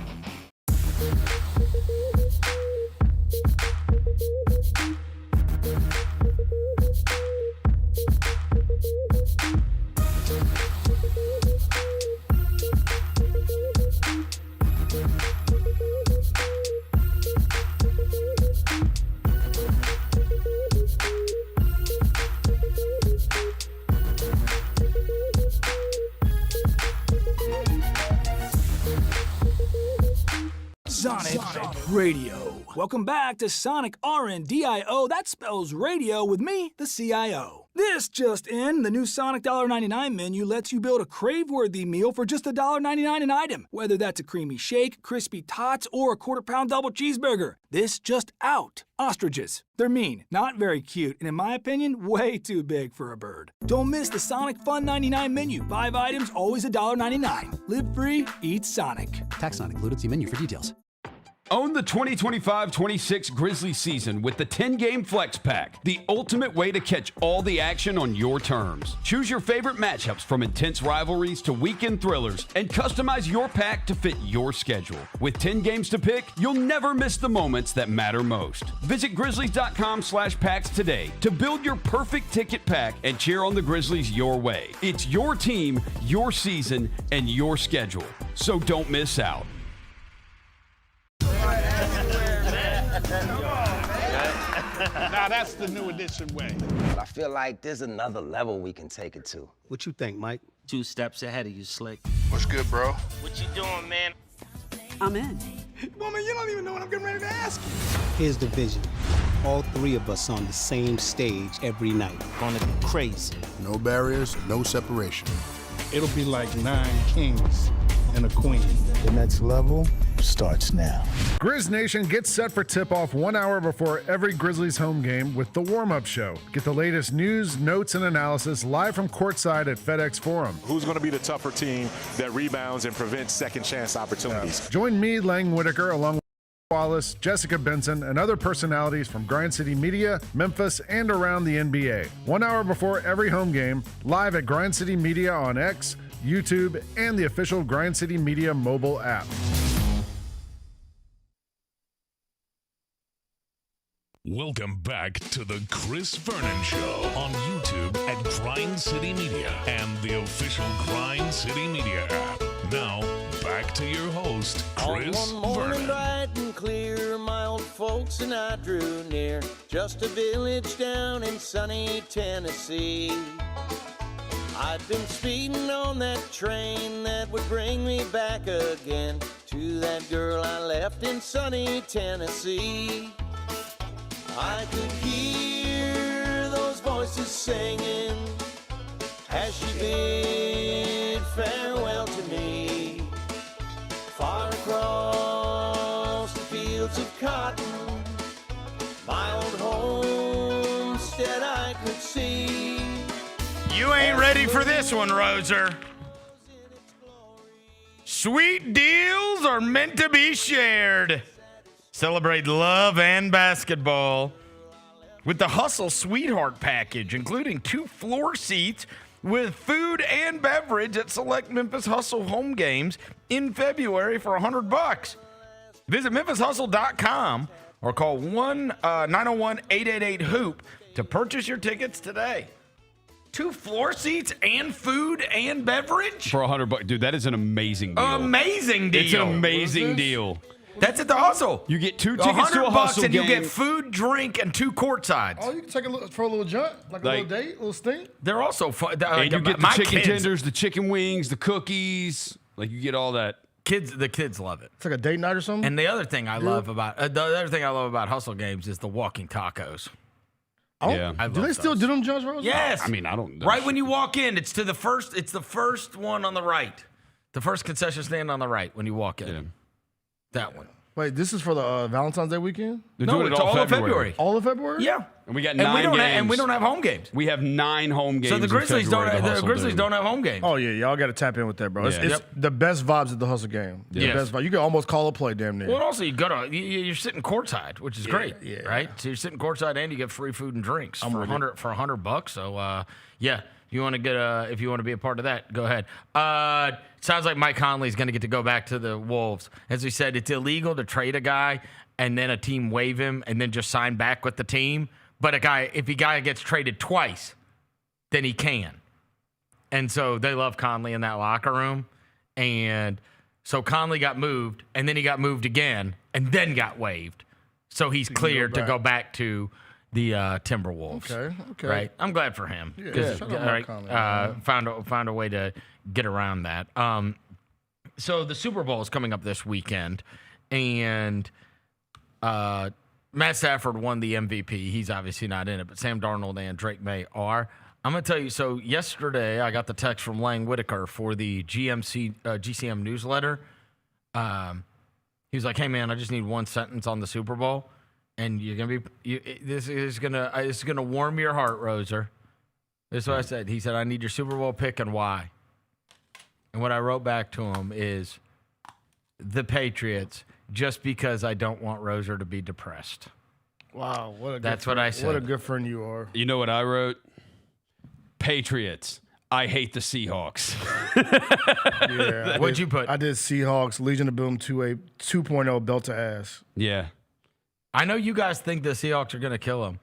Sonic Radio. Welcome back to Sonic RNDIO. That spells radio with me, the CIO. This just in, the new Sonic $1.99 menu lets you build a crave-worthy meal for just $1.99 an item, whether that's a creamy shake, crispy tots, or a quarter-pound double cheeseburger. This just out. Ostriches. They're mean, not very cute, and in my opinion, way too big for a bird. Don't miss the Sonic Fun 99 menu. 5 items, always $1.99. Live free, eat Sonic. Tax not included. See menu for details. Own the 2025-26 Grizzlies season with the 10-game Flex Pack, the ultimate way to catch all the action on your terms. Choose your favorite matchups from intense rivalries to weekend thrillers and customize your pack to fit your schedule. With 10 games to pick, you'll never miss the moments that matter most. Visit Grizzlies.com/packs today to build your perfect ticket pack and cheer on the Grizzlies your way. It's your team, your season, and your schedule. So don't miss out. Now that's the new edition way. I feel like there's another level we can take it to. What you think, Mike? 2 steps ahead of you, Slick. What's good, bro? What you doing, man? I'm in. Woman, you don't even know what I'm getting ready to ask you. Here's the vision. All 3 of us on the same stage every night. Gonna be crazy. No barriers, no separation. It'll be like 9 kings and a queen. The next level starts now. Grizz Nation gets set for tip-off 1 hour before every Grizzlies home game with the warm-up show. Get the latest news, notes, and analysis live from courtside at FedEx Forum. Who's going to be the tougher team that rebounds and prevents second-chance opportunities? Join me, Lang Whitaker, along with Wallace, Jessica Benson, and other personalities from Grind City Media, Memphis, and around the NBA. 1 hour before every home game, live at Grind City Media on X, YouTube, and the official Grind City Media mobile app. Welcome back to the Chris Vernon Show on YouTube at Grind City Media and the official Grind City Media app. Now, back to your host, Chris On one morning Vernon. bright and clear, my old folks and I drew near, just a village down in sunny Tennessee. I'd been speeding on that train that would bring me back again to that girl I left in sunny Tennessee. I could hear those voices singing as she bid farewell to me. Far across the fields of cotton, my old homestead I could see. You ain't ready for this one, Roser. Sweet deals are meant to be shared. Celebrate love and basketball with the Hustle Sweetheart Package, including 2 floor seats with food and beverage at select Memphis Hustle home games in February for $100. Visit memphisHustle.com or call 901-888-HOOP to purchase your tickets today. 2 floor seats and food and beverage For $100, dude, that is an amazing deal. Amazing deal. It's an amazing deal. That's at the Hustle. You get 2 tickets to a Hustle and game. you get food, drink, and 2 court sides. Oh, you can take for a little jaunt, like a little date, a little stink. They're also fun. And you get the chicken tenders, the chicken wings, the cookies. Like you get all that. The kids love it. It's like a date night or something. And the other thing I love about Hustle games is the walking tacos. Oh, yeah. Do they still do them, Judge Rose? Yes. I mean, I don't know. Right when you walk in, it's the first one on the right. The first concession stand on the right when you walk in. Yeah. That one. Wait, this is for the Valentine's Day weekend? They're No, doing it it's all of February. All of February? Yeah. And we got 9 games. And we don't have home games. We have 9 home games. So the Grizzlies in February to Hustle don't have home games. Oh, yeah. Y'all got to tap in with that, bro. Yeah. It's the best vibes at the Hustle game. The Yes. best vibe. You can almost call a play, damn near. Well, also you're sitting courtside, which is great, yeah. right? So you're sitting courtside and you get free food and drinks for $100. So yeah, you want to get if you want to be a part of that, go ahead. Sounds like Mike Conley is going to get to go back to the Wolves. As we said, it's illegal to trade a guy and then a team waive him and then just sign back with the team. But if a guy gets traded twice, then he can. And so they love Conley in that locker room. And so Conley got moved, and then he got moved again, and then got waived. So he's cleared to go back to the Timberwolves. Okay. Right? I'm glad for him. Yeah, shout out Mike Conley, Found a way to get around that. So the Super Bowl is coming up this weekend, and Matt Stafford won the MVP. He's obviously not in it, but Sam Darnold and Drake May are. I'm going to tell you, so yesterday I got the text from Lang Whitaker for the GCM newsletter. He was like, hey, man, I just need one sentence on the Super Bowl. And you're going to be this is gonna warm your heart, Roser. This is what I said. He said, I need your Super Bowl pick and why. And what I wrote back to him is the Patriots, just because I don't want Roser to be depressed. Wow, That's what I said. What a good friend you are. You know what I wrote? Patriots. I hate the Seahawks. Yeah. What'd you put? I did Seahawks, Legion of Boom 2.0 belt to ass. Yeah. I know you guys think the Seahawks are going to kill him.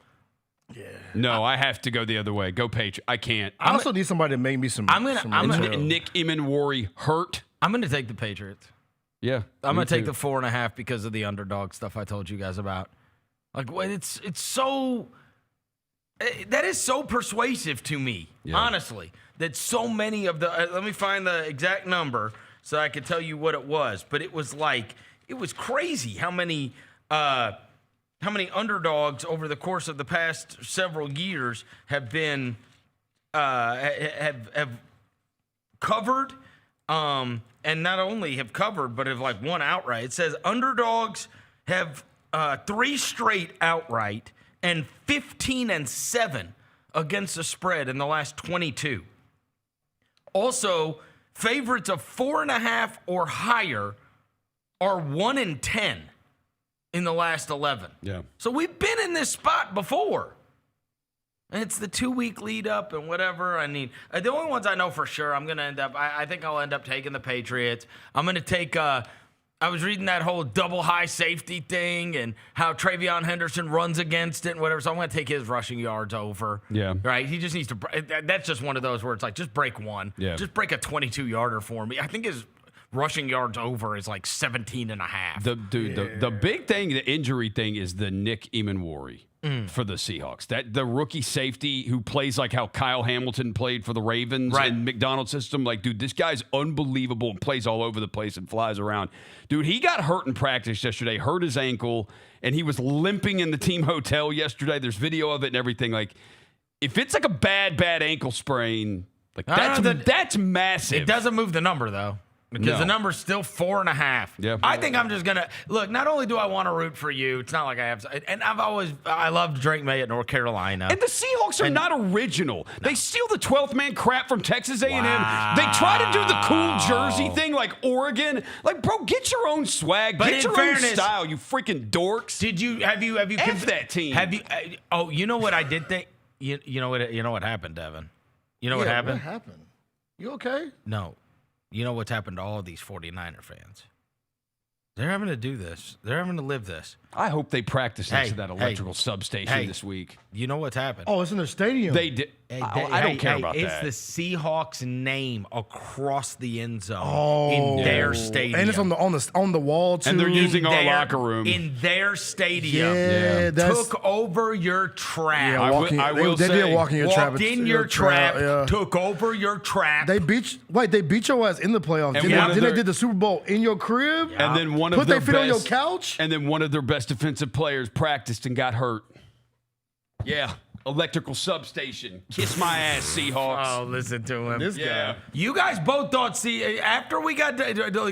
Yeah. No, I have to go the other way. Go Patriots. I can't. I also need somebody to make me some. Nick Emenwari hurt. I'm going to take the Patriots. Yeah. I'm going to take the 4.5 because of the underdog stuff I told you guys about. Like, it's so that is so persuasive to me, honestly, that so many of the let me find the exact number so I could tell you what it was, but it was crazy how many underdogs over the course of the past several years have been have covered, and not only have covered but have like won outright. It says underdogs have 3 straight outright and 15-7 against the spread in the last 22. Also, favorites of 4.5 or higher are 1-10 in the last 11. Yeah. So we've been in this spot before. And it's the 2-week lead up and whatever I need. The only ones I know for sure, I'm going to end up, I think I'll end up taking the Patriots. I'm going to take, I was reading that whole double high safety thing and how Travion Henderson runs against it and whatever. So I'm going to take his rushing yards over. Yeah. Right? He just needs to, that's just one of those where it's like, just break one. Yeah. Just break a 22-yarder for me. I think his rushing yards over is like 17.5. The big thing, the injury thing is the Nick Emenwari for the Seahawks. That the rookie safety who plays like how Kyle Hamilton played for the Ravens and McDonald's system. Like, dude, this guy's unbelievable and plays all over the place and flies around. Dude, he got hurt in practice yesterday, hurt his ankle, and he was limping in the team hotel yesterday. There's video of it and everything. Like, if it's like a bad ankle sprain, like that's massive. It doesn't move the number, though. Because the number's still 4.5. Yeah. I think I'm just going to look. Not only do I want to root for you, it's not like I have. And I loved Drake May at North Carolina. And the Seahawks are not original. No. They steal the 12th man crap from Texas A&M. Wow. They try to do the cool jersey thing like Oregon. Like, bro, get your own swag. But get your own style, you freaking dorks. Have you F that team. Have you? You know what I did think? You know what happened, Devin? You know what happened? What happened? You okay? No. You know what's happened to all of these 49er fans? They're having to do this. They're having to live this. I hope they practice next to that electrical substation this week. You know what's happened? Oh, it's in their stadium. They did. I don't care about that. It's the Seahawks name across the end zone in their stadium, and it's on the wall too. And they're using our locker room in their stadium. Yeah, took over your trap. Yeah, they did walk in your trap. Walked in your trap. Took over your trap. They beat your ass in the playoffs. Then they did the Super Bowl in your crib. And then put their feet on your couch. And then one of their best defensive players practiced and got hurt. Yeah. Electrical substation. Kiss my ass, Seahawks. Oh, listen to him. This guy. You guys both thought, after we got,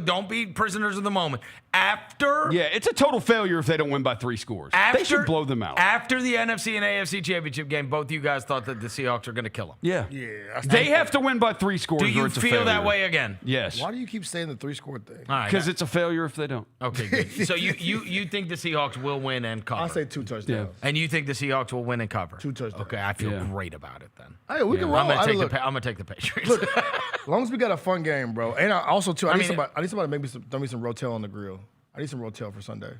don't be prisoners of the moment. After. Yeah, it's a total failure if they don't win by 3 scores. They should blow them out. After the NFC and AFC championship game, both of you guys thought that the Seahawks are going to kill them. Yeah. Yeah. They have to win by 3 scores. Do you it's feel that way again? Yes. Why do you keep saying the 3-score thing? Because it's a failure if they don't. Okay, good. So you think the Seahawks will win and cover? I say 2 touchdowns. Yeah. And you think the Seahawks will win and cover? 2 touchdowns. Okay, I feel great about it then. Hey, we can roll. I'm gonna take the Patriots. Look, as long as we got a fun game, bro. And I also too, I need somebody to make me throw me some rotel on the grill. I need some rotel for Sunday.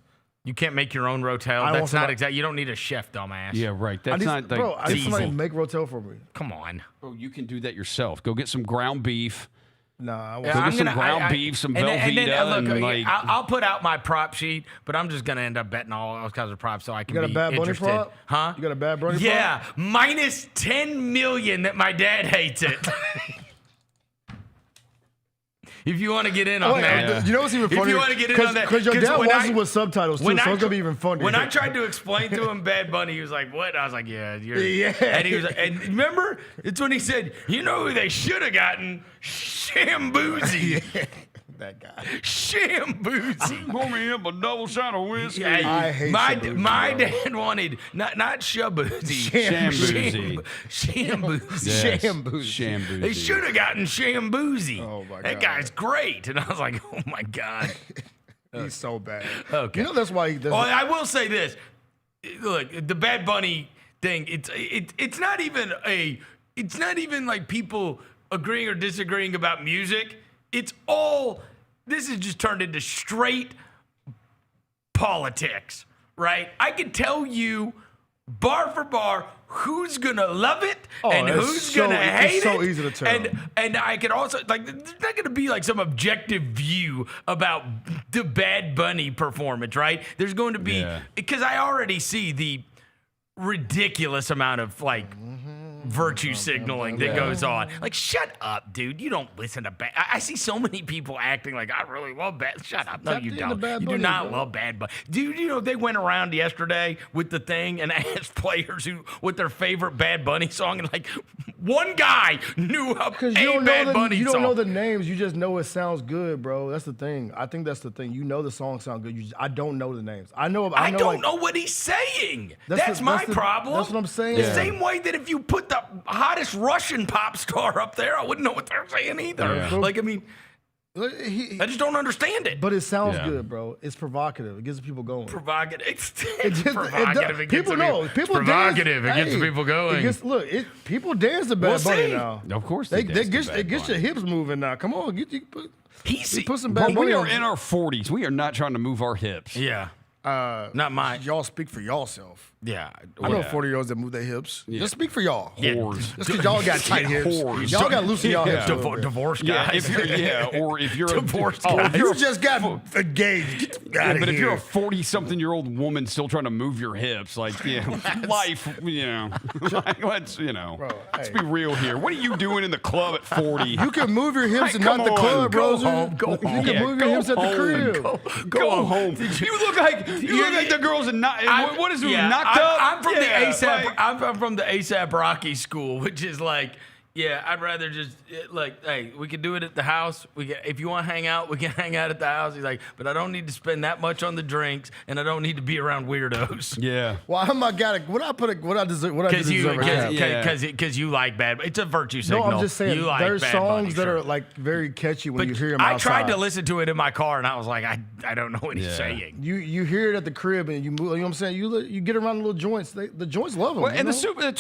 You can't make your own rotel. That's not exactly. You don't need a chef, dumbass. Yeah, right. That's not like. Bro, I need somebody to make rotel for me. Come on. Bro, you can do that yourself. Go get some ground beef. Nah, go get some ground beef, some Velveeta. I'll put out my prop sheet, but I'm just gonna end up betting all kinds of props so I can be interested. You got a Bad Bunny prop? Huh? You got a Bad Bunny prop? Yeah, minus 10 million that my dad hates it. If you want to get in on that. You know what's even funny? If you want to get in on that. Because your dad watches with subtitles, too, so it's going to be even funnier. When I tried to explain to him Bad Bunny, he was like, what? I was like, yeah. Yeah. And he was like, and remember, it's when he said, you know who they should have gotten? Shamboozy. That guy. Shamboozy. Pour me up a double shot of whiskey. Yeah, I hate my Shamboozy, dad wanted not Shaboozy. Shamboozy. Shamboozy. Shamboozy. They should have gotten Shamboozy. Oh, my That God. guy's great. And I was like, oh my God. He's so bad. Okay. You know that's why he doesn't. Well, I will say this. Look, the Bad Bunny thing, it's not even like people agreeing or disagreeing about music. This has just turned into straight politics, right? I can tell you bar for bar who's gonna love it and who's gonna hate it. It's so easy to tell. And I can also, like, there's not gonna be like some objective view about the Bad Bunny performance, right? There's going to be, because I already see the ridiculous amount of like virtue signaling that goes on. Like, shut up, dude. You don't listen to Bad. I see so many people acting like I really love Bad. Shut up. No, you don't. You do not love Bad Bunny. Dude, you know, they went around yesterday with the thing and asked players what their favorite Bad Bunny song, and like one guy knew a Bad Bunny song. You don't know the names. You just know it sounds good, bro. That's the thing. I think that's the thing. You know the songs sound good. I don't know the names. I don't know what he's saying. That's my problem. That's what I'm saying. The same way that if you put the hottest Russian pop star up there, I wouldn't know what they're saying either. Yeah. Like, I mean, I just don't understand it. But it sounds good, bro. It's provocative. It gets people going. Provocative. It's provocative. It gets people know. People provocative. Dance. It gets people going. People dance to Bad Bunny now. Of course, it gets your hips moving now. Come on, put some Bad Bunny. We are in our 40s. We are not trying to move our hips. Yeah. Not mine. Y'all speak for y'allself. Yeah. I know 40-year-olds that move their hips. Yeah. Just speak for y'all. Whores. Just because y'all got tight hips. Whores. Y'all got loosen y'all hips. Divorce guys. Or if you're divorced guys. You just got engaged. Get out of but here. if you're a 40-something-year-old woman still trying to move your hips, like, life, like, let's be real here. What are you doing in the club at 40? You can move your hips and not the club, bro. Go home. You can move your hips at the crib. Go home. You look like the girls in what is it? Knocked up? I'm from the ASAP. I'm from the ASAP Rocky school, which is like, I'd rather just hey, we can do it at the house. If you want to hang out, we can hang out at the house. He's like, but I don't need to spend that much on the drinks, and I don't need to be around weirdos. Yeah. Well, I got it. What I deserve? Because you like Bad. It's a virtue signal. No, I'm just saying. There's songs that are like very catchy when you hear them outside. I tried to listen to it in my car, and I was like, I don't know what he's saying. You hear it at the crib, and you move. You know what I'm saying? You get around the little joints. The joints love them. Well, and the Super Bowl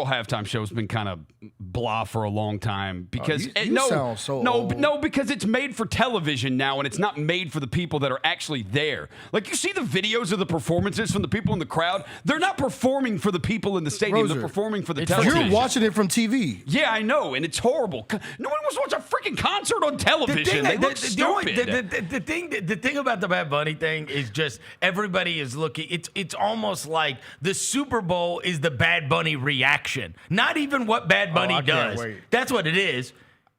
halftime show has been kind of blah for a long time because sound so old. No, because it's made for television now and it's not made for the people that are actually there. Like, you see the videos of the performances from the people in the crowd. They're not performing for the people in the stadium. They're performing for the television. You're watching it from TV. Yeah, I know, and it's horrible. No one wants to watch a freaking concert on television. They look stupid. The thing about the Bad Bunny thing is just everybody is looking. It's almost like the Super Bowl is the Bad Bunny reaction, not even what Bad Bunny does. That's what it is.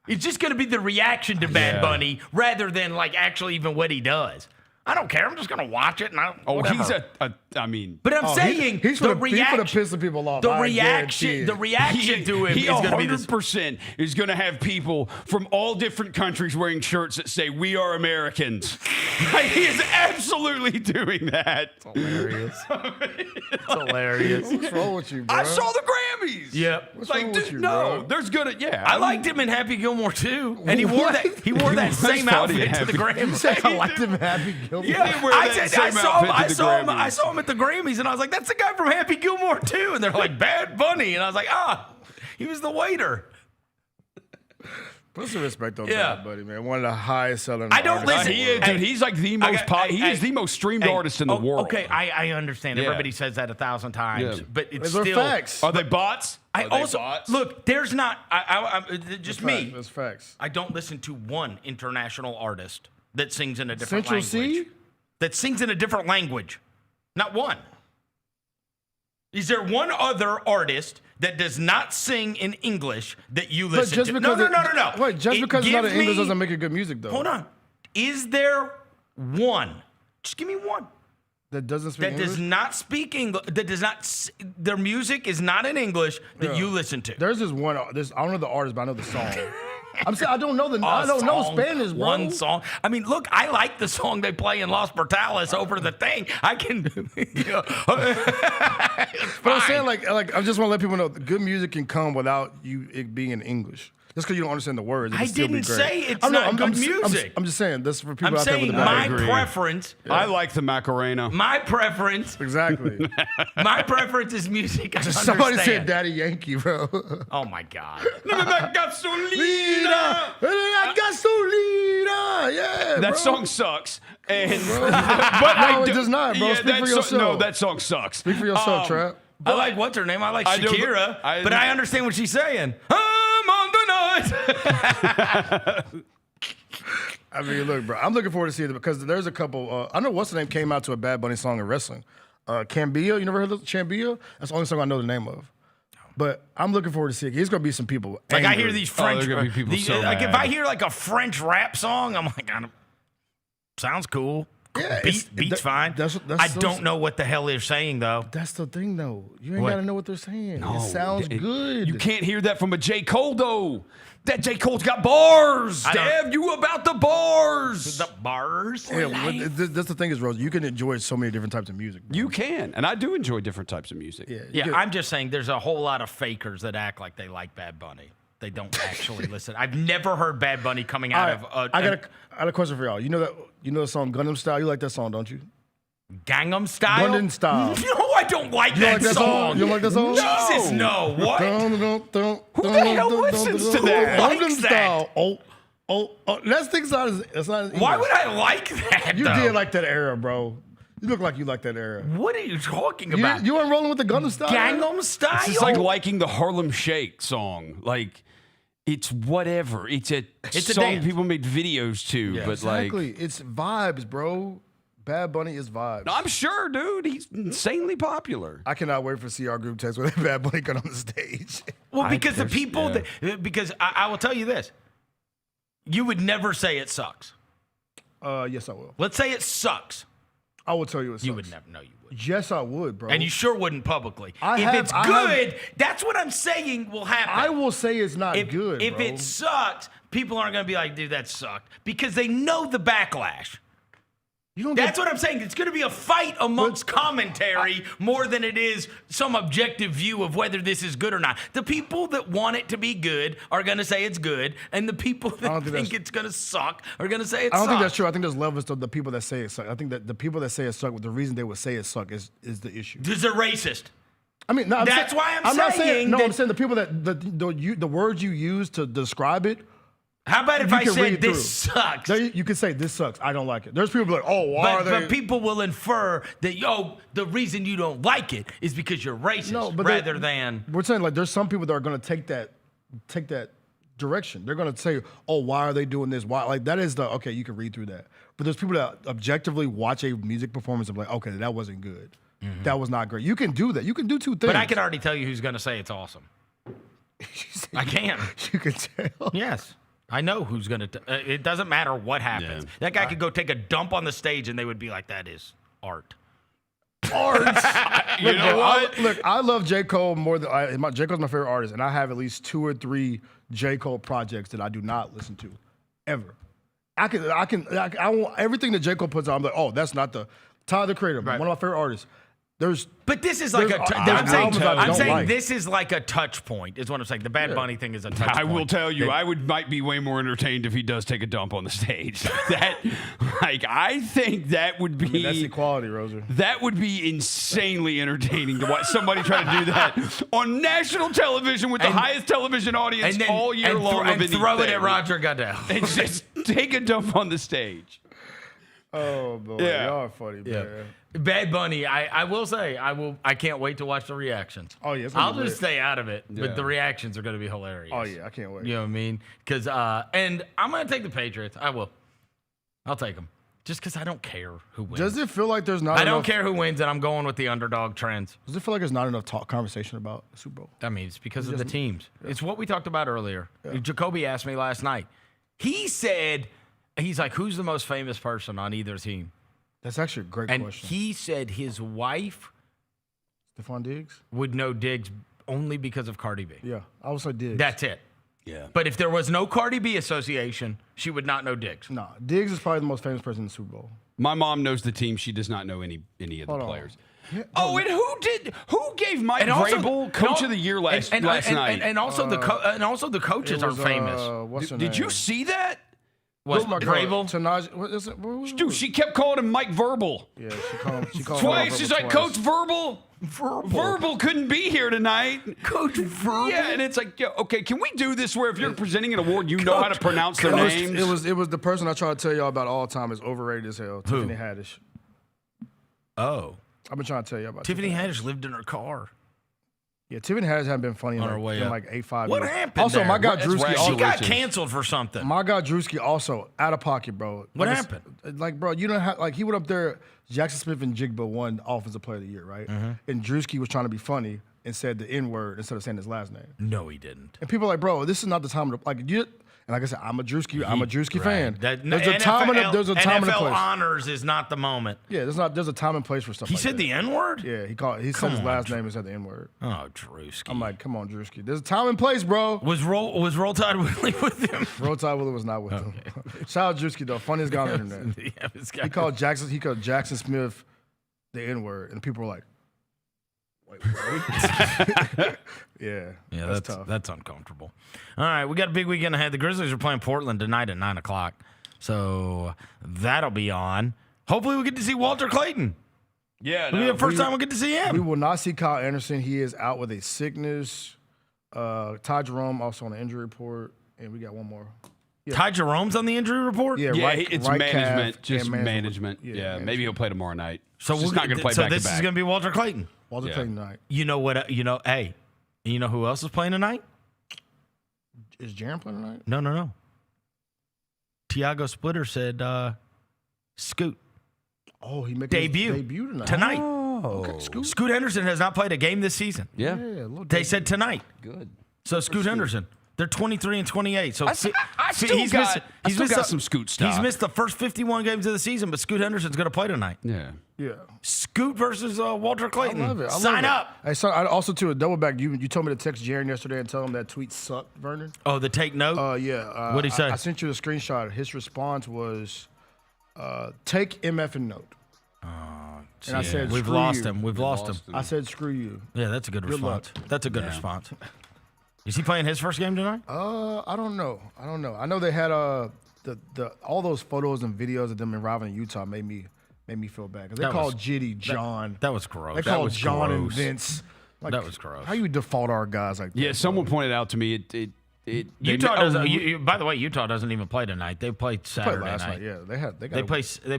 It's just going to be the reaction to Bad Bunny rather than like actually even what he does. I don't care. I'm just going to watch it. And whatever. He's I mean. But I'm saying he's the reaction. He's going to piss people off. The reaction to him is going to be this. 100% is going to have people from all different countries wearing shirts that say, "We are Americans." Like, he is absolutely doing that. It's hilarious. It's hilarious. What's wrong with you, bro? I saw the Grammys. Yep. What's wrong with you, bro? There's gonna. I liked him in Happy Gilmore too, and he wore that same outfit to the Grammys. You said I liked him in Happy Gilmore. Yeah, I saw him at the Grammys, and I was like, "That's the guy from Happy Gilmore too." And they're like, "Bad Bunny," and I was like, he was the waiter. Put some respect on Bad Bunny, man. One of the highest selling. I don't listen. He's like the most. He is the most streamed artist in the world. Okay, I understand. Everybody says that 1,000 times, but it's still facts. Are they bots? Look. There's not. Just me. That's facts. I don't listen to one international artist that sings in a different Central language. C? That sings in a different language. Not one. Is there one other artist that does not sing in English that you But listen just to? because No. Wait, just because it's not in English doesn't make it good music, though. Hold on. Is there one? Just give me one. That doesn't speak That English? does not speak English. That does not. Their music is not in English that you listen to. There's this one. I don't know the artist, but I know the song. I'm saying I don't know I don't know Spanish, bro. One song. I mean, look, I like the song they play in Los Portales over the thing. I can. But I'm saying like I just want to let people know good music can come without it being in English. Just because you don't understand the words, it can still be great. say it's not good music. I'm just saying this for people I'm out there with saying the my preference. I like the Macarena. My preference. Exactly. My preference is music. I Somebody understand. said Daddy Yankee, bro. Oh my God. Gasolina, yeah. That bro. song sucks. And But no, it does not, bro. Yeah, Speak for yourself. No, that song sucks. Speak for yourself, Trap. I like what's her name? I like I do- Shakira, I- but I understand what she's saying. I'm on the night. I mean, look, bro. I'm looking forward to seeing it because there's a couple. I know what's the name came out to a Bad Bunny song in wrestling. Cambia. You never heard of Cambia? That's the only song I know the name of. But I'm looking forward to seeing it. There's gonna be some people. Like angry. I hear these French. gonna be people so like if mad. I hear like a French rap song, I'm like, sounds cool. Yeah, Beat's fine. that's I so- don't know what the hell they're saying though. That's the thing, though. You ain't What? gotta know what they're saying. No, it sounds good. You can't hear that from a J. Cole, though. That J. Cole's got bars. I don't- Dev, you about the bars. The bars. Yeah, that's the thing is, Rose. You can enjoy so many different types of music. Bro. You can, and I do enjoy different types of music. Yeah, you Yeah, can- I'm just saying there's a whole lot of fakers that act like they like Bad Bunny. They don't actually listen. I've never heard Bad Bunny coming out of I got a question for y'all. You know the song Gundam Style? You like that song, don't you? Gangnam Style? Gundam Style. No, I don't like You that like that song. You don't like that song? Jesus, no. What? Who the hell listens to that? Who Gundam likes that? Style. Oh, that's thing's not. It's not. Why would I like that? You though? did like that era, bro. You look like you like that era. What are you talking about? You weren't rolling with the Gundam Style. Gangnam Style? It's just like liking the Harlem Shake song. Like, it's whatever. It's a song dance. people made videos to, but Exactly. It's vibes, bro. Bad Bunny is vibes. I'm sure, dude. He's insanely popular. I cannot wait for CR group text when Bad Bunny got on the stage. Well, because the people because I will tell you this. You would never say it sucks. Yes, I will. Let's say it sucks. I will tell you it sucks. You would never. No, you would. Yes, I would, bro. And you sure wouldn't publicly. I If have- it's I good, that's what I'm saying will happen. I will say it's not good, If bro. it sucks, people aren't going to be like, dude, that sucked. Because they know the backlash. That's what I'm saying. It's going to be a fight amongst commentary more than it is some objective view of whether this is good or not. The people that want it to be good are going to say it's good, and the people that think it's going to suck are going to say it sucks. I don't think that's true. I think there's levels to the people that say it suck. I think that the people that say it suck, the reason they would say it suck is the issue. Because they're racist. I mean, no, That's why I'm not saying No, that- I'm saying the people that the words you use to describe it. How about if you I can said read this through. sucks? You can say this sucks. I don't like it. There's people like, oh, why are they? But people will infer that, the reason you don't like it is because you're racist rather than... We're saying, like, there's some people that are going to take that direction. They're going to say, oh, why are they doing this? Why? Like, that is okay, you can read through that. But there's people that objectively watch a music performance and be like, okay, that wasn't good. Mm-hmm. That was not great. You can do that. You can do two things. But I can already tell you who's going to say it's awesome. I can. You can tell. Yes. I know who's going to... it doesn't matter what happens. That guy could go take a dump on the stage and they would be like, that is art. You know what? I love J. Cole more than J. Cole's my favorite artist, and I have at least 2 or 3 J. Cole projects that I do not listen to, ever. I want everything that J. Cole puts out. I'm like, oh, that's not the Tyler the Creator, one of my favorite artists. But this is like I'm saying this is like a touch point, is what I'm saying. The Bad Bunny thing is a touch point. I will tell you, I might be way more entertained if he does take a dump on the stage. I think that would be... that's equality, Roser. That would be insanely entertaining to watch somebody try to do that on national television with the highest television audience all year long. And throw it at Roger Goodell. And just take a dump on the stage. Oh, boy. Yeah. Y'all are funny, man. Bad Bunny, I will say, I can't wait to watch the reactions. Oh, yeah. I'll just stay out of it, but the reactions are going to be hilarious. Oh, yeah. I can't wait. You know what I mean? Because, and I'm going to take the Patriots. I will. I'll take them. Just because I don't care who wins. Does it feel like there's not I enough... don't care who wins, and I'm going with the underdog trends. Does it feel like there's not enough conversation about the Super Bowl? I mean, it's because of the teams. Yeah. It's what we talked about earlier. Yeah. Jacoby asked me last night. He said, he's like, who's the most famous person on either team? That's actually a great question. And he said his wife... Stephon Diggs? Would know Diggs only because of Cardi B. Yeah, I would say Diggs. That's it. Yeah. But if there was no Cardi B association, she would not know Diggs. No, Diggs is probably the most famous person in the Super Bowl. My mom knows the team. She does not know any of the players. Yeah, and who gave Mike Vrabel Coach of the Year last night? And also the coaches are famous. Did you see that? Was Vrabel? Dude, she kept calling him Mike Verbal. Yeah, she called twice. him She's like, Coach Verbal. Verbal couldn't be here tonight. Coach Verbal. Yeah, and it's like, okay, can we do this where if you're presenting an award, you know how to pronounce their names? It was the person I try to tell y'all about all the time is overrated as hell. Who? Tiffany Haddish. Oh. I've been trying to tell you about Tiffany Haddish lived in her car. Yeah, Tiffany Haddish hasn't been funny on her way up. Like 8-5 What years. happened Also, there? my guy Drewski She got canceled for something. My guy Drewski also out of pocket, bro. What happened? Like, bro, you don't have he went up there. Jackson Smith and Jigba won Offensive Player of the Year, right? Mm-hmm. And Drewski was trying to be funny and said the N word instead of saying his last name. No, he didn't. And people are like, bro, this is not the time to And like I said, I'm a Drewski fan. There's a time and a place. NFL honors is not the moment. Yeah, there's a time and place for stuff. He like said that. the N-word? Yeah, he said his last name and said the N-word. Oh, Drewski. I'm like, come on, Drewski. There's a time and place, bro. Was Roll Tide Willie with him? Roll Tide Willie was not with him. Shout out Drewski though, funniest guy on the internet. Yeah, he called Jackson Smith the N-word, and people were like, wait. Yeah, that's tough. That's uncomfortable. All right, we got a big weekend ahead. The Grizzlies are playing Portland tonight at 9 o'clock, so that'll be on. Hopefully, we get to see Walter Clayton. Yeah, it'll be the first time we get to see him. We will not see Kyle Anderson. He is out with a sickness. Ty Jerome also on the injury report, and we got one more. Yeah. Ty Jerome's on the injury report? Yeah, it's management, just management. Yeah, maybe he'll play tomorrow night. So we're not going to play back to back. So this is going to be Walter Clayton. Walter Clayton tonight. You know what? Hey, you know who else is playing tonight? Is Jaren playing tonight? No. Tiago Splitter said Scoot. Oh, he made debut tonight. Oh. Okay, Scoot Henderson has not played a game this season. Yeah. They said tonight. Good. So Scoot Henderson. They're 23 and 28. So he's got some Scoot stuff. He's missed the first 51 games of the season, but Scoot Henderson's going to play tonight. Yeah. Scoot versus Walter Clayton. I love it. Sign up. Hey, so I also to a double back. You told me to text Jaren yesterday and tell him that tweet sucked, Vernon. Oh, the take note. Yeah. What'd he say? I sent you a screenshot. His response was, "Take MF and note." And I said, We've lost him. We've lost him. I said, "Screw you." Yeah, that's a good response. That's a good response. Is he playing his first game tonight? I don't know. I know they had the all those photos and videos of them arriving in Utah made me feel bad because they called Jitty John. That was gross. They called John and Vince. Like, that was gross. How you default our guys like that? Yeah, someone pointed out to me Utah doesn't. By the way, Utah doesn't even play tonight. They played Saturday night. Yeah, they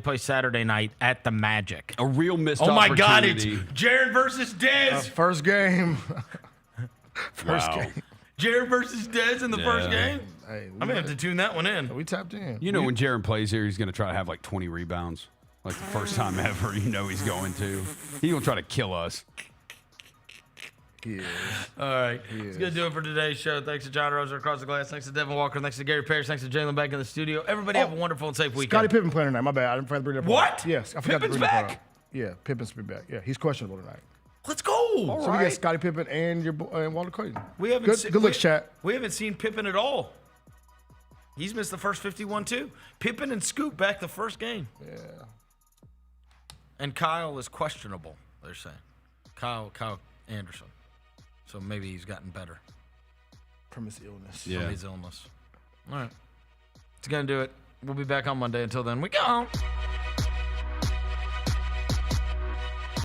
play Saturday night at the Magic. A real missed opportunity. Oh my God! It's Jaren versus Dez. First game. First game. Jaren versus Dez in the first game. Hey, I'm gonna have to tune that one in. We tapped in. You know, when Jaren plays here, he's gonna try to have like 20 rebounds, like the first time ever. You know he's going to. He's gonna try to kill us. Yeah. All right. It's going to do it for today's show. Thanks to John Roser across the glass. Thanks to Devin Walker. Thanks to Gary Parrish. Thanks to Jalen back in the studio. Everybody have a wonderful and safe weekend. Scotty Pippen playing tonight. My bad. I didn't forget to bring that up. What? Yes, I forgot Pippen's to bring that up. back? Yeah, Pippen's be back. Yeah, he's questionable tonight. Let's go. So we got Scotty Pippen and your and Walter Clayton. We haven't good looks, chat. We haven't seen Pippen at all. He's missed the first 51 too. Pippen and Scoot back the first game. Yeah. And Kyle is questionable, they're saying. Kyle Anderson. So maybe he's gotten better. From his illness. From his illness. All right. It's going to do it. We'll be back on Monday. Until then, we go.